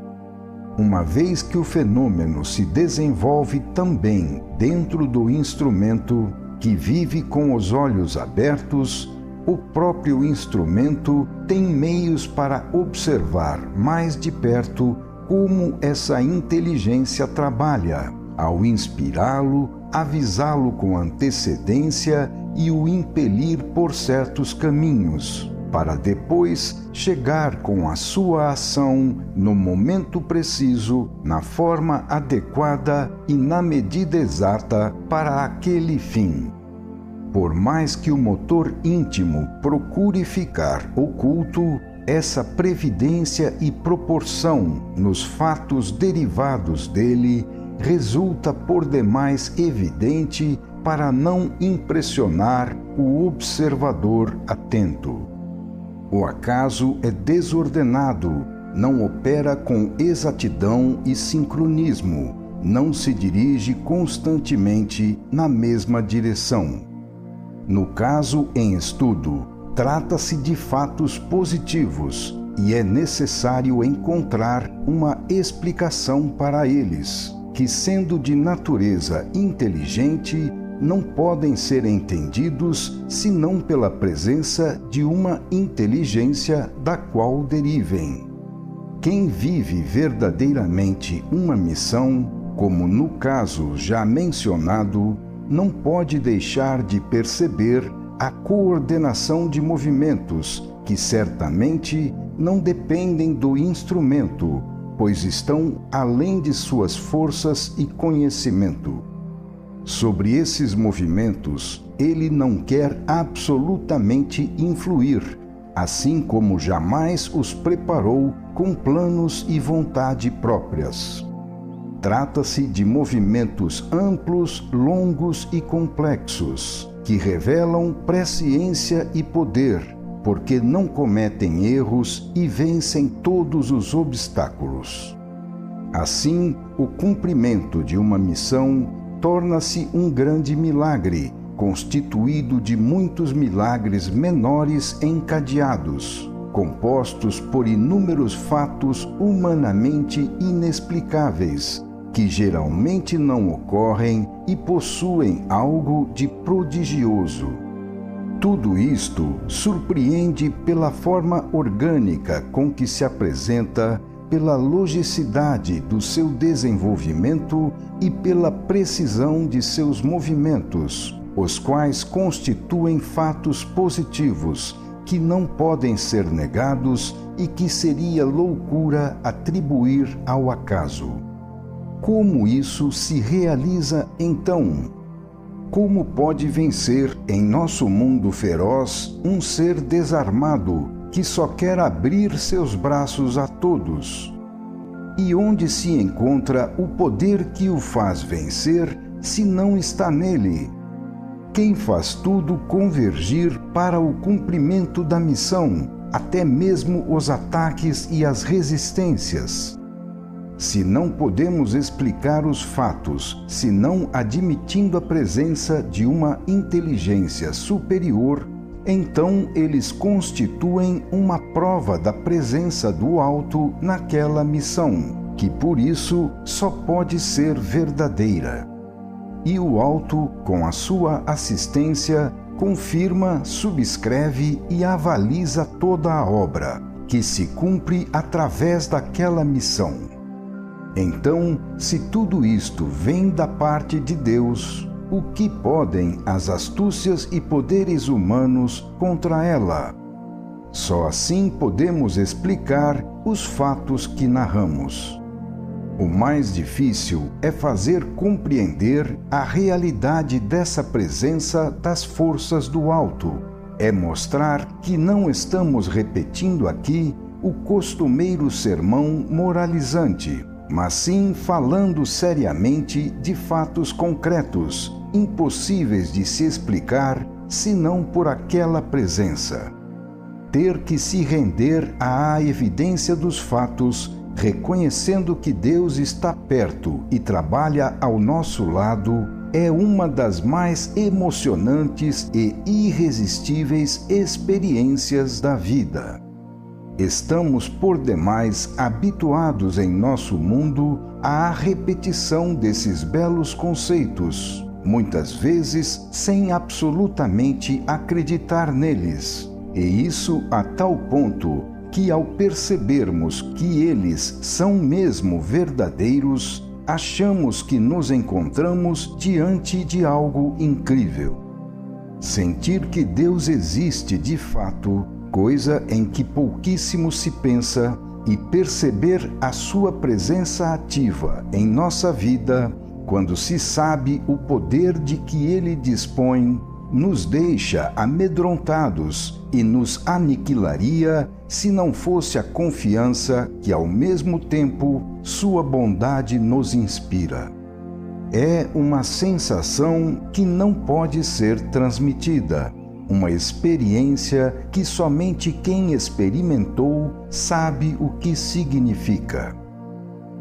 Uma vez que o fenômeno se desenvolve também dentro do instrumento, que vive com os olhos abertos, o próprio instrumento tem meios para observar mais de perto como essa inteligência trabalha, ao inspirá-lo, avisá-lo com antecedência e o impelir por certos caminhos, para depois chegar com a sua ação no momento preciso, na forma adequada e na medida exata para aquele fim. Por mais que o motor íntimo procure ficar oculto, essa previdência e proporção nos fatos derivados dele resulta por demais evidente para não impressionar o observador atento. O acaso é desordenado, não opera com exatidão e sincronismo, não se dirige constantemente na mesma direção. No caso em estudo, trata-se de fatos positivos e é necessário encontrar uma explicação para eles, que, sendo de natureza inteligente, não podem ser entendidos senão pela presença de uma inteligência da qual derivem. Quem vive verdadeiramente uma missão, como no caso já mencionado, não pode deixar de perceber a coordenação de movimentos que certamente não dependem do instrumento, pois estão além de suas forças e conhecimento. Sobre esses movimentos, ele não quer absolutamente influir, assim como jamais os preparou com planos e vontade próprias. Trata-se de movimentos amplos, longos e complexos, que revelam presciência e poder, porque não cometem erros e vencem todos os obstáculos. Assim, o cumprimento de uma missão torna-se um grande milagre, constituído de muitos milagres menores encadeados, compostos por inúmeros fatos humanamente inexplicáveis, que geralmente não ocorrem e possuem algo de prodigioso. Tudo isto surpreende pela forma orgânica com que se apresenta, pela logicidade do seu desenvolvimento e pela precisão de seus movimentos, os quais constituem fatos positivos que não podem ser negados e que seria loucura atribuir ao acaso. Como isso se realiza então? Como pode vencer em nosso mundo feroz um ser desarmado que só quer abrir seus braços a todos? E onde se encontra o poder que o faz vencer se não está nele? Quem faz tudo convergir para o cumprimento da missão, até mesmo os ataques e as resistências? Se não podemos explicar os fatos, senão admitindo a presença de uma inteligência superior, então eles constituem uma prova da presença do Alto naquela missão, que por isso só pode ser verdadeira. E o Alto, com a sua assistência, confirma, subscreve e avaliza toda a obra, que se cumpre através daquela missão. Então, se tudo isto vem da parte de Deus, o que podem as astúcias e poderes humanos contra ela? Só assim podemos explicar os fatos que narramos. O mais difícil é fazer compreender a realidade dessa presença das forças do alto. É mostrar que não estamos repetindo aqui o costumeiro sermão moralizante, mas sim falando seriamente de fatos concretos, impossíveis de se explicar senão por aquela presença. Ter que se render à evidência dos fatos, reconhecendo que Deus está perto e trabalha ao nosso lado, é uma das mais emocionantes e irresistíveis experiências da vida. Estamos por demais habituados em nosso mundo à repetição desses belos conceitos, muitas vezes sem absolutamente acreditar neles, e isso a tal ponto que, ao percebermos que eles são mesmo verdadeiros, achamos que nos encontramos diante de algo incrível. Sentir que Deus existe de fato, coisa em que pouquíssimo se pensa, e perceber a sua presença ativa em nossa vida, quando se sabe o poder de que ele dispõe, nos deixa amedrontados e nos aniquilaria se não fosse a confiança que, ao mesmo tempo, sua bondade nos inspira. É uma sensação que não pode ser transmitida, uma experiência que somente quem experimentou sabe o que significa.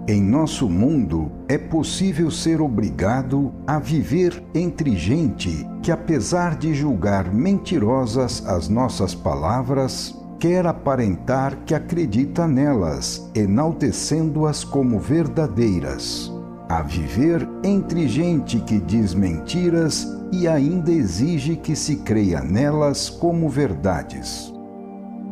Em nosso mundo, é possível ser obrigado a viver entre gente que, apesar de julgar mentirosas as nossas palavras, quer aparentar que acredita nelas, enaltecendo-as como verdadeiras. a viver entre gente que diz mentiras e ainda exige que se creia nelas como verdades.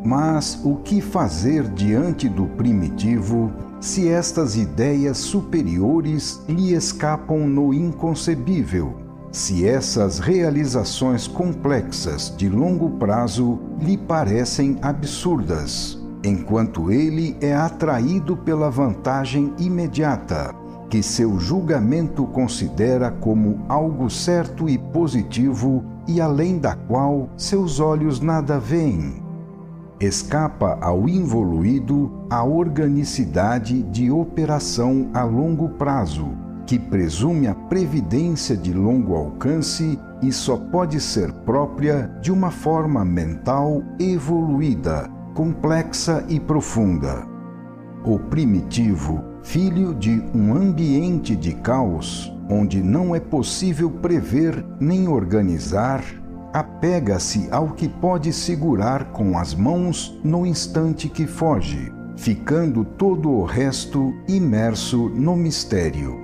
Mas o que fazer diante do primitivo se estas ideias superiores lhe escapam no inconcebível? Se essas realizações complexas de longo prazo lhe parecem absurdas, enquanto ele é atraído pela vantagem imediata, que seu julgamento considera como algo certo e positivo e além da qual seus olhos nada veem. Escapa ao involuído a organicidade de operação a longo prazo, que presume a previdência de longo alcance e só pode ser própria de uma forma mental evoluída, complexa e profunda. O primitivo, filho de um ambiente de caos, onde não é possível prever nem organizar, apega-se ao que pode segurar com as mãos no instante que foge, ficando todo o resto imerso no mistério.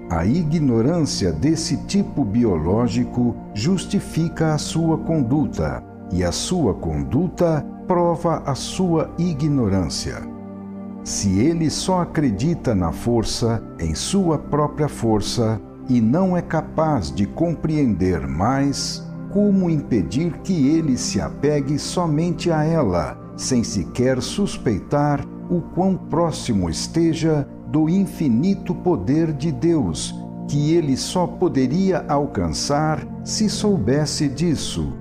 A ignorância desse tipo biológico justifica a sua conduta, e a sua conduta prova a sua ignorância. Se ele só acredita na força, em sua própria força, e não é capaz de compreender mais, como impedir que ele se apegue somente a ela, sem sequer suspeitar o quão próximo esteja do infinito poder de Deus, que ele só poderia alcançar se soubesse disso?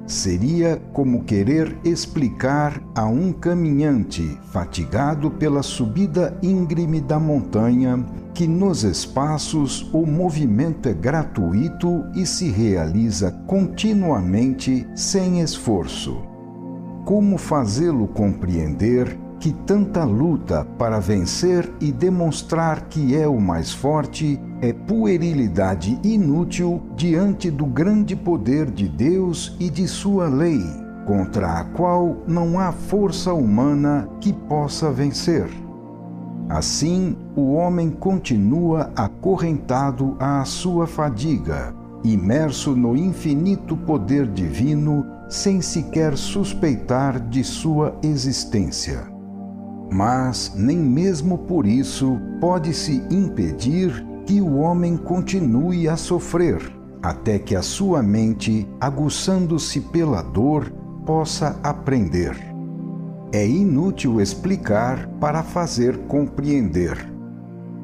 Seria como querer explicar a um caminhante fatigado pela subida íngreme da montanha que nos espaços o movimento é gratuito e se realiza continuamente sem esforço. Como fazê-lo compreender que tanta luta para vencer e demonstrar que é o mais forte é puerilidade inútil diante do grande poder de Deus e de sua lei, contra a qual não há força humana que possa vencer? Assim, o homem continua acorrentado à sua fadiga, imerso no infinito poder divino, sem sequer suspeitar de sua existência. Mas nem mesmo por isso pode-se impedir que o homem continue a sofrer, até que a sua mente, aguçando-se pela dor, possa aprender. É inútil explicar para fazer compreender.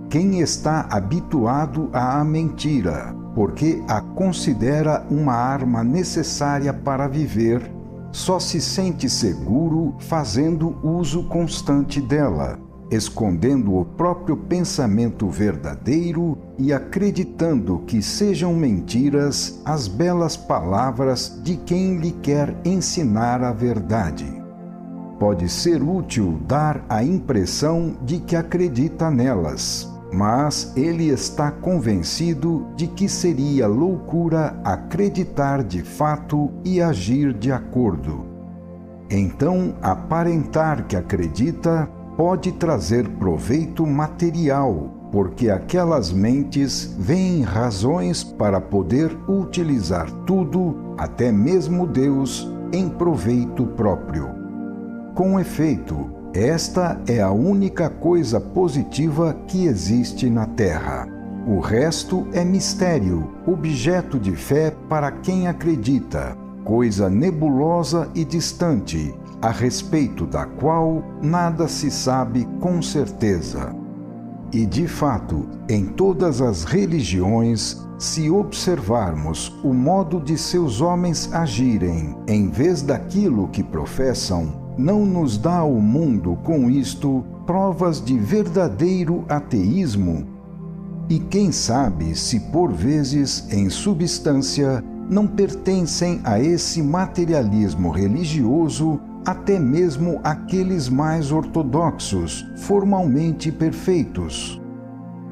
Quem está habituado à mentira, porque a considera uma arma necessária para viver, só se sente seguro fazendo uso constante dela, escondendo o próprio pensamento verdadeiro e acreditando que sejam mentiras as belas palavras de quem lhe quer ensinar a verdade. Pode ser útil dar a impressão de que acredita nelas, mas ele está convencido de que seria loucura acreditar de fato e agir de acordo. Então, aparentar que acredita pode trazer proveito material, porque aquelas mentes veem razões para poder utilizar tudo, até mesmo Deus, em proveito próprio. Com efeito, esta é a única coisa positiva que existe na Terra. O resto é mistério, objeto de fé para quem acredita, coisa nebulosa e distante, a respeito da qual nada se sabe com certeza. E de fato, em todas as religiões, se observarmos o modo de seus homens agirem, em vez daquilo que professam, não nos dá o mundo com isto provas de verdadeiro ateísmo? E quem sabe se por vezes, em substância, não pertencem a esse materialismo religioso até mesmo aqueles mais ortodoxos, formalmente perfeitos.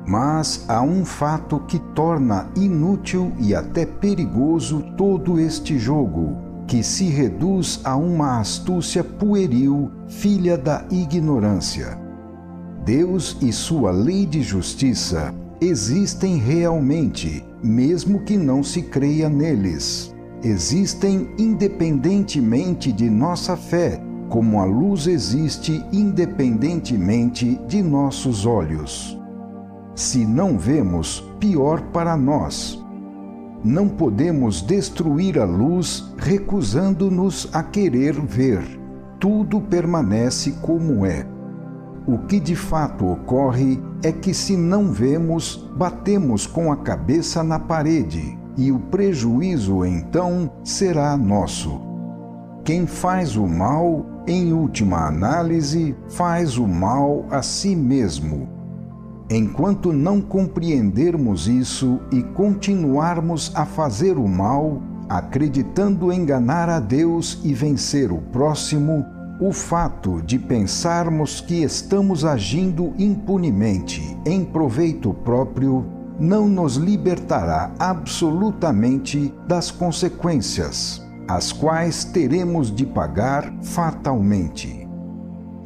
Mas há um fato que torna inútil e até perigoso todo este jogo, que se reduz a uma astúcia pueril, filha da ignorância. Deus e sua lei de justiça existem realmente, mesmo que não se creia neles. Existem independentemente de nossa fé, como a luz existe independentemente de nossos olhos. Se não vemos, pior para nós. Não podemos destruir a luz recusando-nos a querer ver. Tudo permanece como é. O que de fato ocorre é que, se não vemos, batemos com a cabeça na parede, e o prejuízo então será nosso. Quem faz o mal, em última análise, faz o mal a si mesmo. Enquanto não compreendermos isso e continuarmos a fazer o mal, acreditando enganar a Deus e vencer o próximo, o fato de pensarmos que estamos agindo impunemente em proveito próprio não nos libertará absolutamente das consequências, as quais teremos de pagar fatalmente.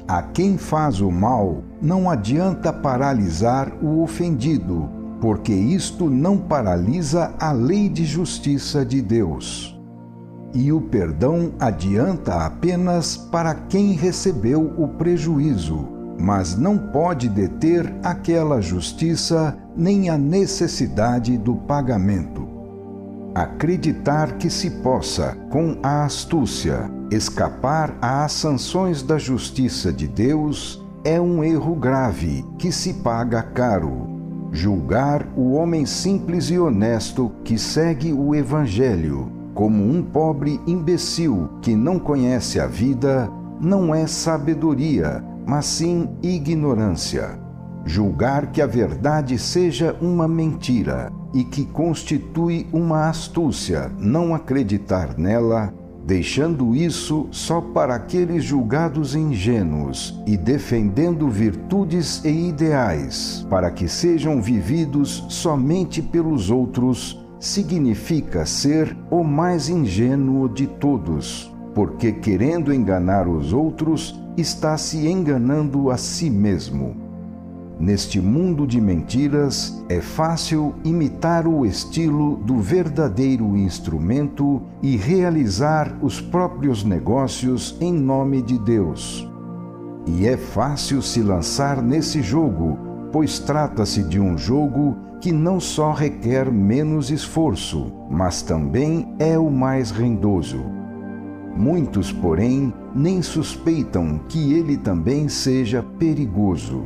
A quem faz o mal, não adianta paralisar o ofendido, porque isto não paralisa a lei de justiça de Deus. E o perdão adianta apenas para quem recebeu o prejuízo, mas não pode deter aquela justiça nem a necessidade do pagamento. Acreditar que se possa, com a astúcia, escapar às sanções da justiça de Deus é um erro grave que se paga caro. Julgar o homem simples e honesto que segue o Evangelho como um pobre imbecil que não conhece a vida não é sabedoria, mas sim ignorância. Julgar que a verdade seja uma mentira e que constitui uma astúcia não acreditar nela, deixando isso só para aqueles julgados ingênuos e defendendo virtudes e ideais para que sejam vividos somente pelos outros, significa ser o mais ingênuo de todos, porque querendo enganar os outros, está se enganando a si mesmo. Neste mundo de mentiras, é fácil imitar o estilo do verdadeiro instrumento e realizar os próprios negócios em nome de Deus. E é fácil se lançar nesse jogo, pois trata-se de um jogo que não só requer menos esforço, mas também é o mais rendoso. Muitos, porém, nem suspeitam que ele também seja perigoso.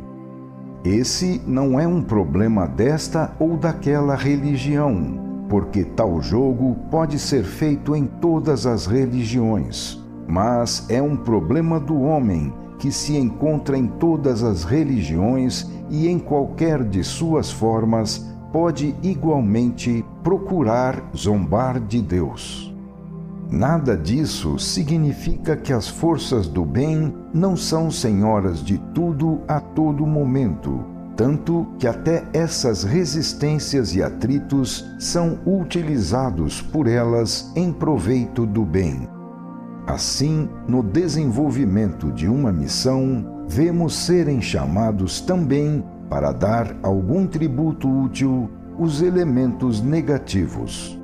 Esse não é um problema desta ou daquela religião, porque tal jogo pode ser feito em todas as religiões, mas é um problema do homem que se encontra em todas as religiões e em qualquer de suas formas pode igualmente procurar zombar de Deus. Nada disso significa que as forças do bem não são senhoras de tudo a todo momento, tanto que até essas resistências e atritos são utilizados por elas em proveito do bem. Assim, no desenvolvimento de uma missão, vemos serem chamados também, para dar algum tributo útil, os elementos negativos.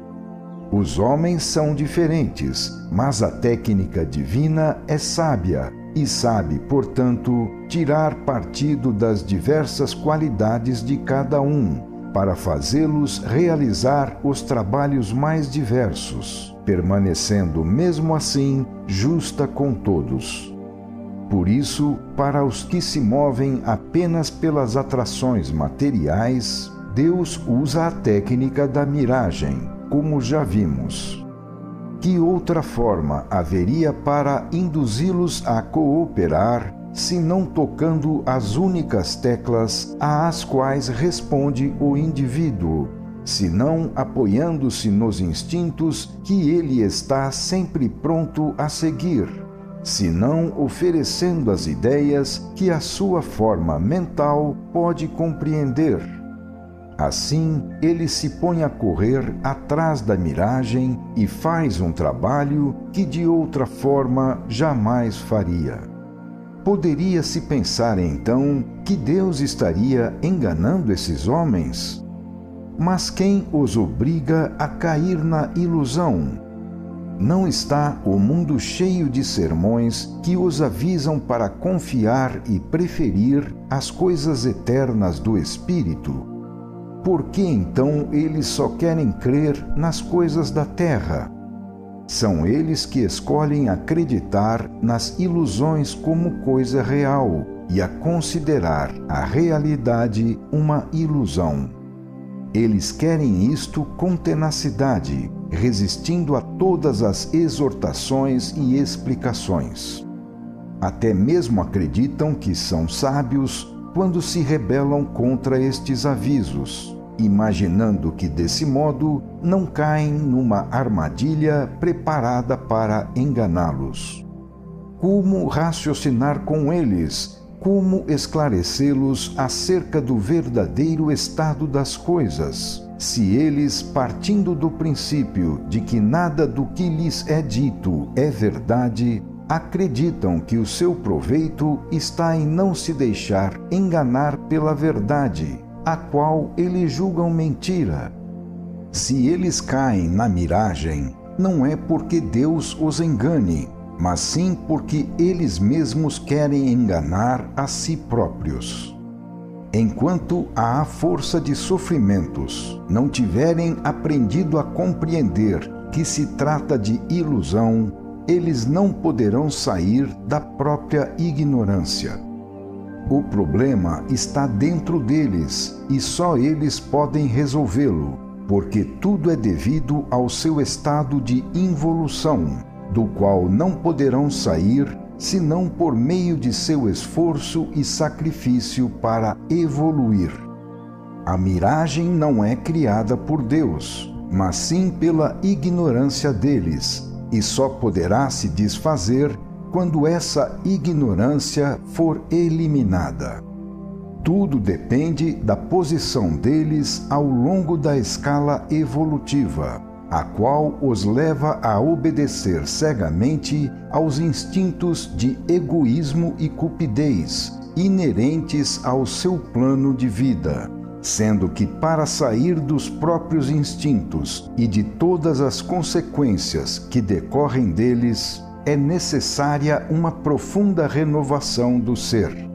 Os homens são diferentes, mas a técnica divina é sábia e sabe, portanto, tirar partido das diversas qualidades de cada um, para fazê-los realizar os trabalhos mais diversos, permanecendo mesmo assim justa com todos. Por isso, para os que se movem apenas pelas atrações materiais, Deus usa a técnica da miragem, como já vimos. Que outra forma haveria para induzi-los a cooperar, se não tocando as únicas teclas às quais responde o indivíduo, senão apoiando-se nos instintos que ele está sempre pronto a seguir, senão oferecendo as ideias que a sua forma mental pode compreender? Assim, ele se põe a correr atrás da miragem e faz um trabalho que de outra forma jamais faria. Poderia-se pensar então que Deus estaria enganando esses homens? Mas quem os obriga a cair na ilusão? Não está o mundo cheio de sermões que os avisam para confiar e preferir as coisas eternas do Espírito? Por que então eles só querem crer nas coisas da terra? São eles que escolhem acreditar nas ilusões como coisa real e a considerar a realidade uma ilusão. Eles querem isto com tenacidade, resistindo a todas as exortações e explicações. Até mesmo acreditam que são sábios quando se rebelam contra estes avisos, imaginando que desse modo não caem numa armadilha preparada para enganá-los. Como raciocinar com eles? Como esclarecê-los acerca do verdadeiro estado das coisas, se eles, partindo do princípio de que nada do que lhes é dito é verdade, acreditam que o seu proveito está em não se deixar enganar pela verdade, a qual eles julgam mentira? Se eles caem na miragem, não é porque Deus os engane, mas sim porque eles mesmos querem enganar a si próprios. Enquanto à força de sofrimentos não tiverem aprendido a compreender que se trata de ilusão, eles não poderão sair da própria ignorância. O problema está dentro deles e só eles podem resolvê-lo, porque tudo é devido ao seu estado de involução, do qual não poderão sair senão por meio de seu esforço e sacrifício para evoluir. A miragem não é criada por Deus, mas sim pela ignorância deles, e só poderá se desfazer quando essa ignorância for eliminada. Tudo depende da posição deles ao longo da escala evolutiva, a qual os leva a obedecer cegamente aos instintos de egoísmo e cupidez inerentes ao seu plano de vida, sendo que para sair dos próprios instintos e de todas as consequências que decorrem deles, é necessária uma profunda renovação do ser.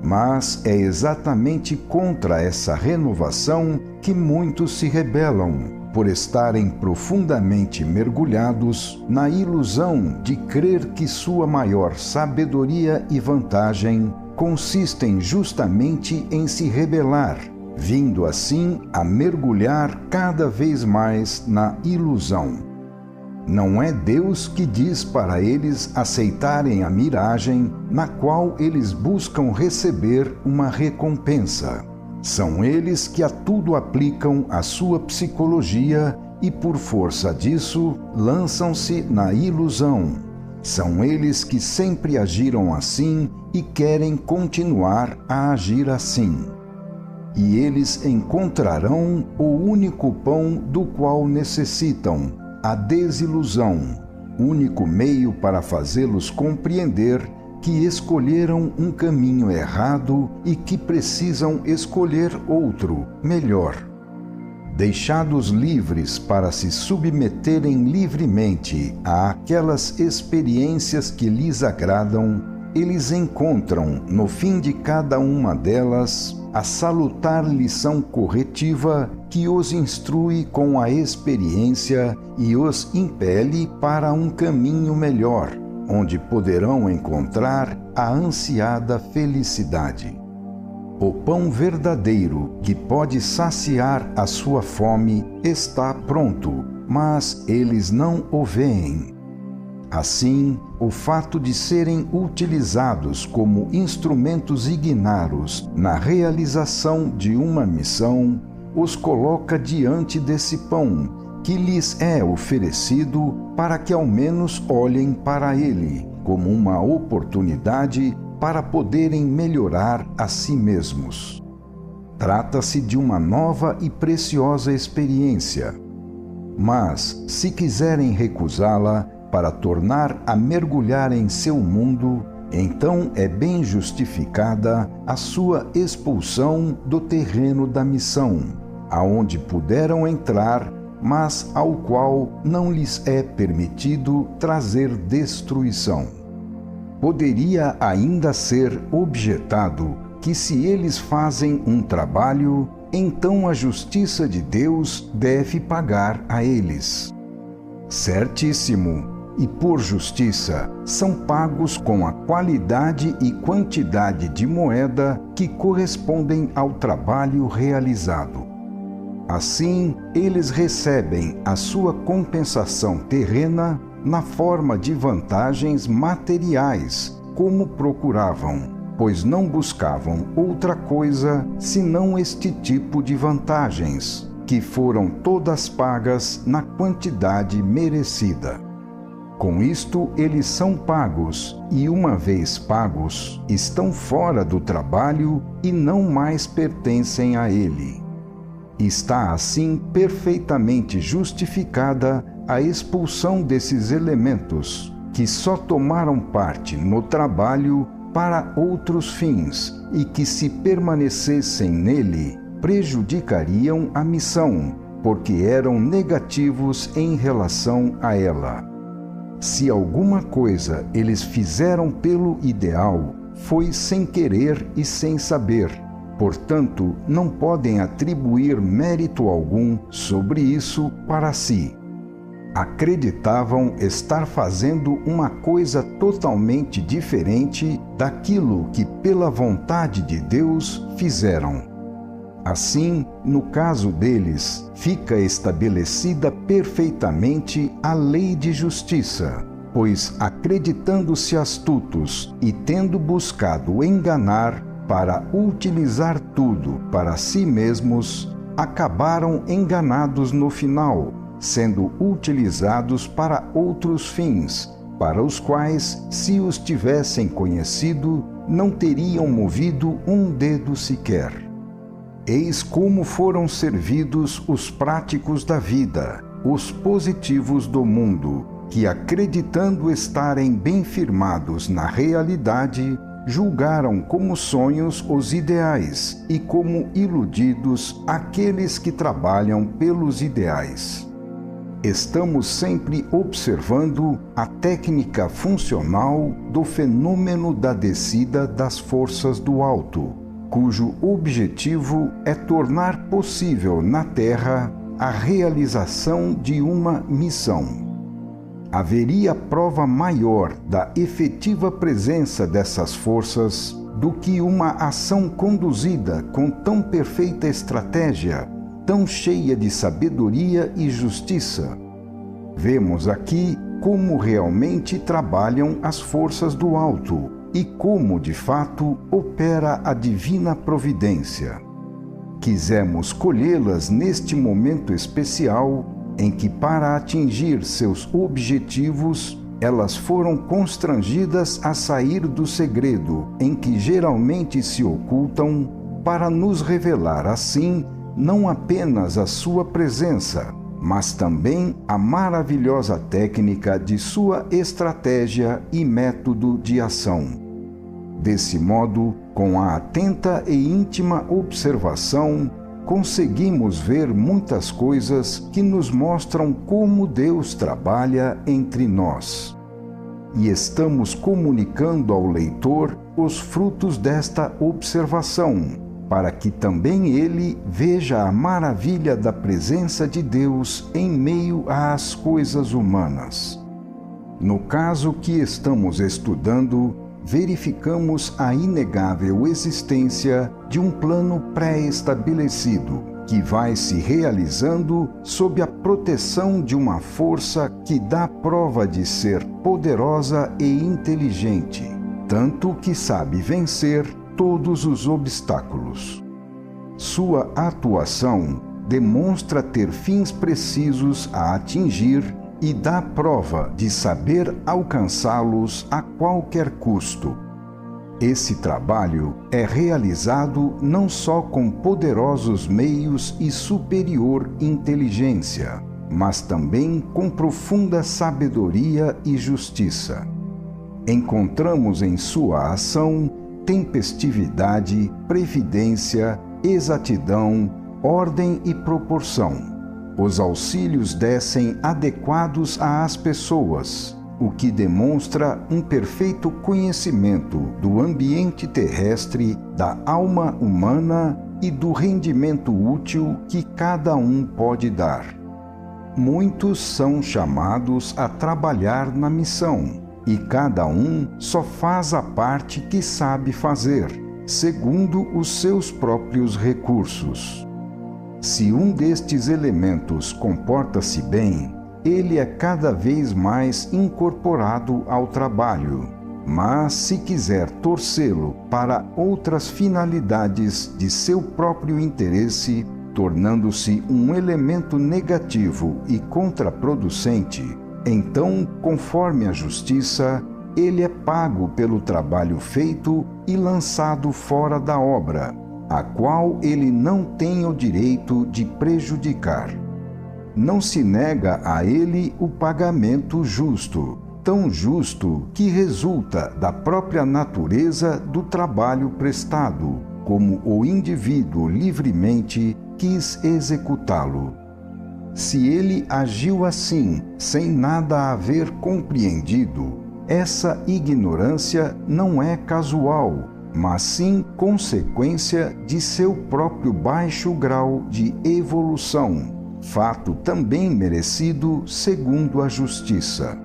Mas é exatamente contra essa renovação que muitos se rebelam, por estarem profundamente mergulhados na ilusão de crer que sua maior sabedoria e vantagem consistem justamente em se rebelar, vindo assim a mergulhar cada vez mais na ilusão. Não é Deus que diz para eles aceitarem a miragem na qual eles buscam receber uma recompensa. São eles que a tudo aplicam a sua psicologia e, por força disso, lançam-se na ilusão. São eles que sempre agiram assim e querem continuar a agir assim. E eles encontrarão o único pão do qual necessitam, a desilusão, único meio para fazê-los compreender que escolheram um caminho errado e que precisam escolher outro, melhor. Deixados livres para se submeterem livremente àquelas experiências que lhes agradam, eles encontram, no fim de cada uma delas, a salutar lição corretiva que os instrui com a experiência e os impele para um caminho melhor, onde poderão encontrar a ansiada felicidade. O pão verdadeiro que pode saciar a sua fome está pronto, mas eles não o veem. Assim, o fato de serem utilizados como instrumentos ignaros na realização de uma missão os coloca diante desse pão que lhes é oferecido para que ao menos olhem para ele como uma oportunidade para poderem melhorar a si mesmos. Trata-se de uma nova e preciosa experiência. Mas, se quiserem recusá-la para tornar a mergulhar em seu mundo, Então é bem justificada a sua expulsão do terreno da missão, aonde puderam entrar, mas ao qual não lhes é permitido trazer destruição. Poderia ainda ser objetado que se eles fazem um trabalho, então a justiça de Deus deve pagar a eles. Certíssimo, e por justiça são pagos com a qualidade e quantidade de moeda que correspondem ao trabalho realizado. Assim, eles recebem a sua compensação terrena na forma de vantagens materiais, como procuravam, pois não buscavam outra coisa senão este tipo de vantagens, que foram todas pagas na quantidade merecida. Com isto, eles são pagos, e uma vez pagos, estão fora do trabalho e não mais pertencem a ele. Está assim perfeitamente justificada a expulsão desses elementos, que só tomaram parte no trabalho para outros fins e que, se permanecessem nele, prejudicariam a missão, porque eram negativos em relação a ela. Se alguma coisa eles fizeram pelo ideal, foi sem querer e sem saber. Portanto, não podem atribuir mérito algum sobre isso para si. Acreditavam estar fazendo uma coisa totalmente diferente daquilo que, pela vontade de Deus, fizeram. Assim, no caso deles, fica estabelecida perfeitamente a lei de justiça, pois, acreditando-se astutos e tendo buscado enganar para utilizar tudo para si mesmos, acabaram enganados no final, sendo utilizados para outros fins, para os quais, se os tivessem conhecido, não teriam movido um dedo sequer. Eis como foram servidos os práticos da vida, os positivos do mundo, que, acreditando estarem bem firmados na realidade, julgaram como sonhos os ideais e como iludidos aqueles que trabalham pelos ideais. Estamos sempre observando a técnica funcional do fenômeno da descida das forças do alto, cujo objetivo é tornar possível na Terra a realização de uma missão. Haveria prova maior da efetiva presença dessas forças do que uma ação conduzida com tão perfeita estratégia, tão cheia de sabedoria e justiça. Vemos aqui como realmente trabalham as forças do alto e como, de fato, opera a divina providência. Quisemos colhê-las neste momento especial em que, para atingir seus objetivos, elas foram constrangidas a sair do segredo em que geralmente se ocultam, para nos revelar assim não apenas a sua presença, mas também a maravilhosa técnica de sua estratégia e método de ação. Desse modo, com a atenta e íntima observação, conseguimos ver muitas coisas que nos mostram como Deus trabalha entre nós. E estamos comunicando ao leitor os frutos desta observação, para que também ele veja a maravilha da presença de Deus em meio às coisas humanas. No caso que estamos estudando, verificamos a inegável existência de um plano pré-estabelecido, que vai se realizando sob a proteção de uma força que dá prova de ser poderosa e inteligente, tanto que sabe vencer todos os obstáculos. Sua atuação demonstra ter fins precisos a atingir e dá prova de saber alcançá-los a qualquer custo. Esse trabalho é realizado não só com poderosos meios e superior inteligência, mas também com profunda sabedoria e justiça. Encontramos em sua ação tempestividade, previdência, exatidão, ordem e proporção. Os auxílios descem adequados às pessoas, o que demonstra um perfeito conhecimento do ambiente terrestre, da alma humana e do rendimento útil que cada um pode dar. Muitos são chamados a trabalhar na missão, e cada um só faz a parte que sabe fazer, segundo os seus próprios recursos. Se um destes elementos comporta-se bem, ele é cada vez mais incorporado ao trabalho. Mas se quiser torcê-lo para outras finalidades de seu próprio interesse, tornando-se um elemento negativo e contraproducente, então, conforme a justiça, ele é pago pelo trabalho feito e lançado fora da obra, a qual ele não tem o direito de prejudicar. Não se nega a ele o pagamento justo, tão justo que resulta da própria natureza do trabalho prestado, como o indivíduo livremente quis executá-lo. Se ele agiu assim, sem nada haver compreendido, essa ignorância não é casual, mas sim consequência de seu próprio baixo grau de evolução, fato também merecido segundo a justiça.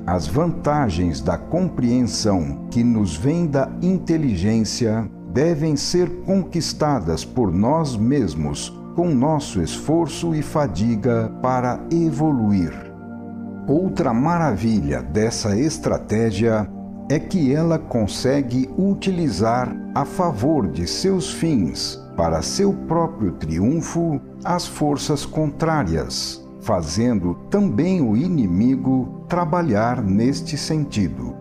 As vantagens da compreensão que nos vêm da inteligência devem ser conquistadas por nós mesmos com nosso esforço e fadiga para evoluir. Outra maravilha dessa estratégia é que ela consegue utilizar a favor de seus fins, para seu próprio triunfo, as forças contrárias, fazendo também o inimigo trabalhar neste sentido.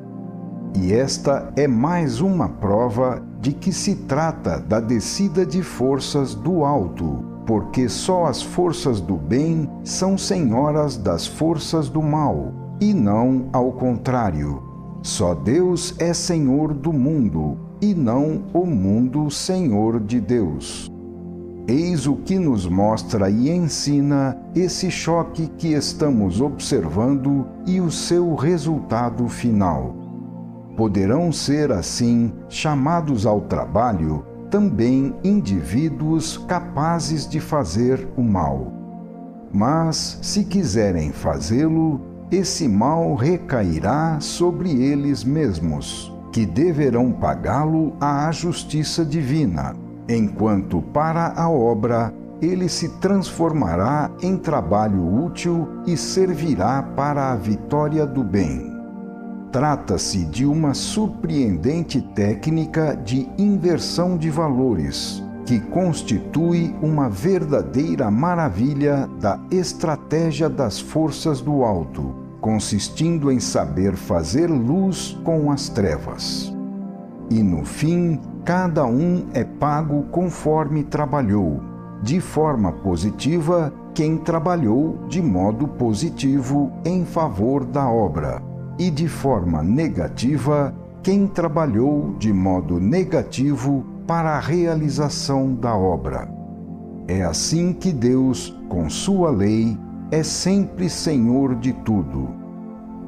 E esta é mais uma prova de que se trata da descida de forças do alto, porque só as forças do bem são senhoras das forças do mal, e não ao contrário. Só Deus é Senhor do mundo, e não o mundo senhor de Deus. Eis o que nos mostra e ensina esse choque que estamos observando e o seu resultado final. Poderão ser, assim, chamados ao trabalho também indivíduos capazes de fazer o mal. Mas, se quiserem fazê-lo, esse mal recairá sobre eles mesmos, que deverão pagá-lo à justiça divina, enquanto para a obra ele se transformará em trabalho útil e servirá para a vitória do bem. Trata-se de uma surpreendente técnica de inversão de valores, que constitui uma verdadeira maravilha da estratégia das forças do alto, consistindo em saber fazer luz com as trevas. E no fim, cada um é pago conforme trabalhou, de forma positiva quem trabalhou de modo positivo em favor da obra, e de forma negativa quem trabalhou de modo negativo para a realização da obra. É assim que Deus, com sua lei, é sempre Senhor de tudo.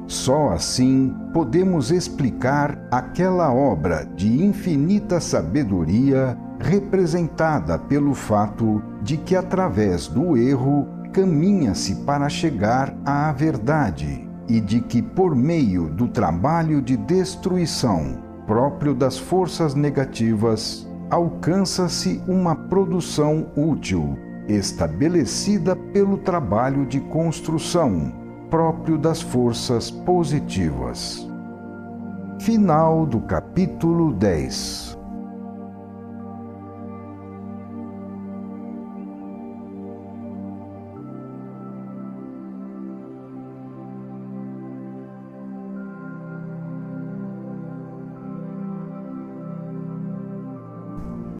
Só assim podemos explicar aquela obra de infinita sabedoria representada pelo fato de que através do erro caminha-se para chegar à verdade, e de que por meio do trabalho de destruição próprio das forças negativas alcança-se uma produção útil, estabelecida pelo trabalho de construção próprio das forças positivas. Final do capítulo 10.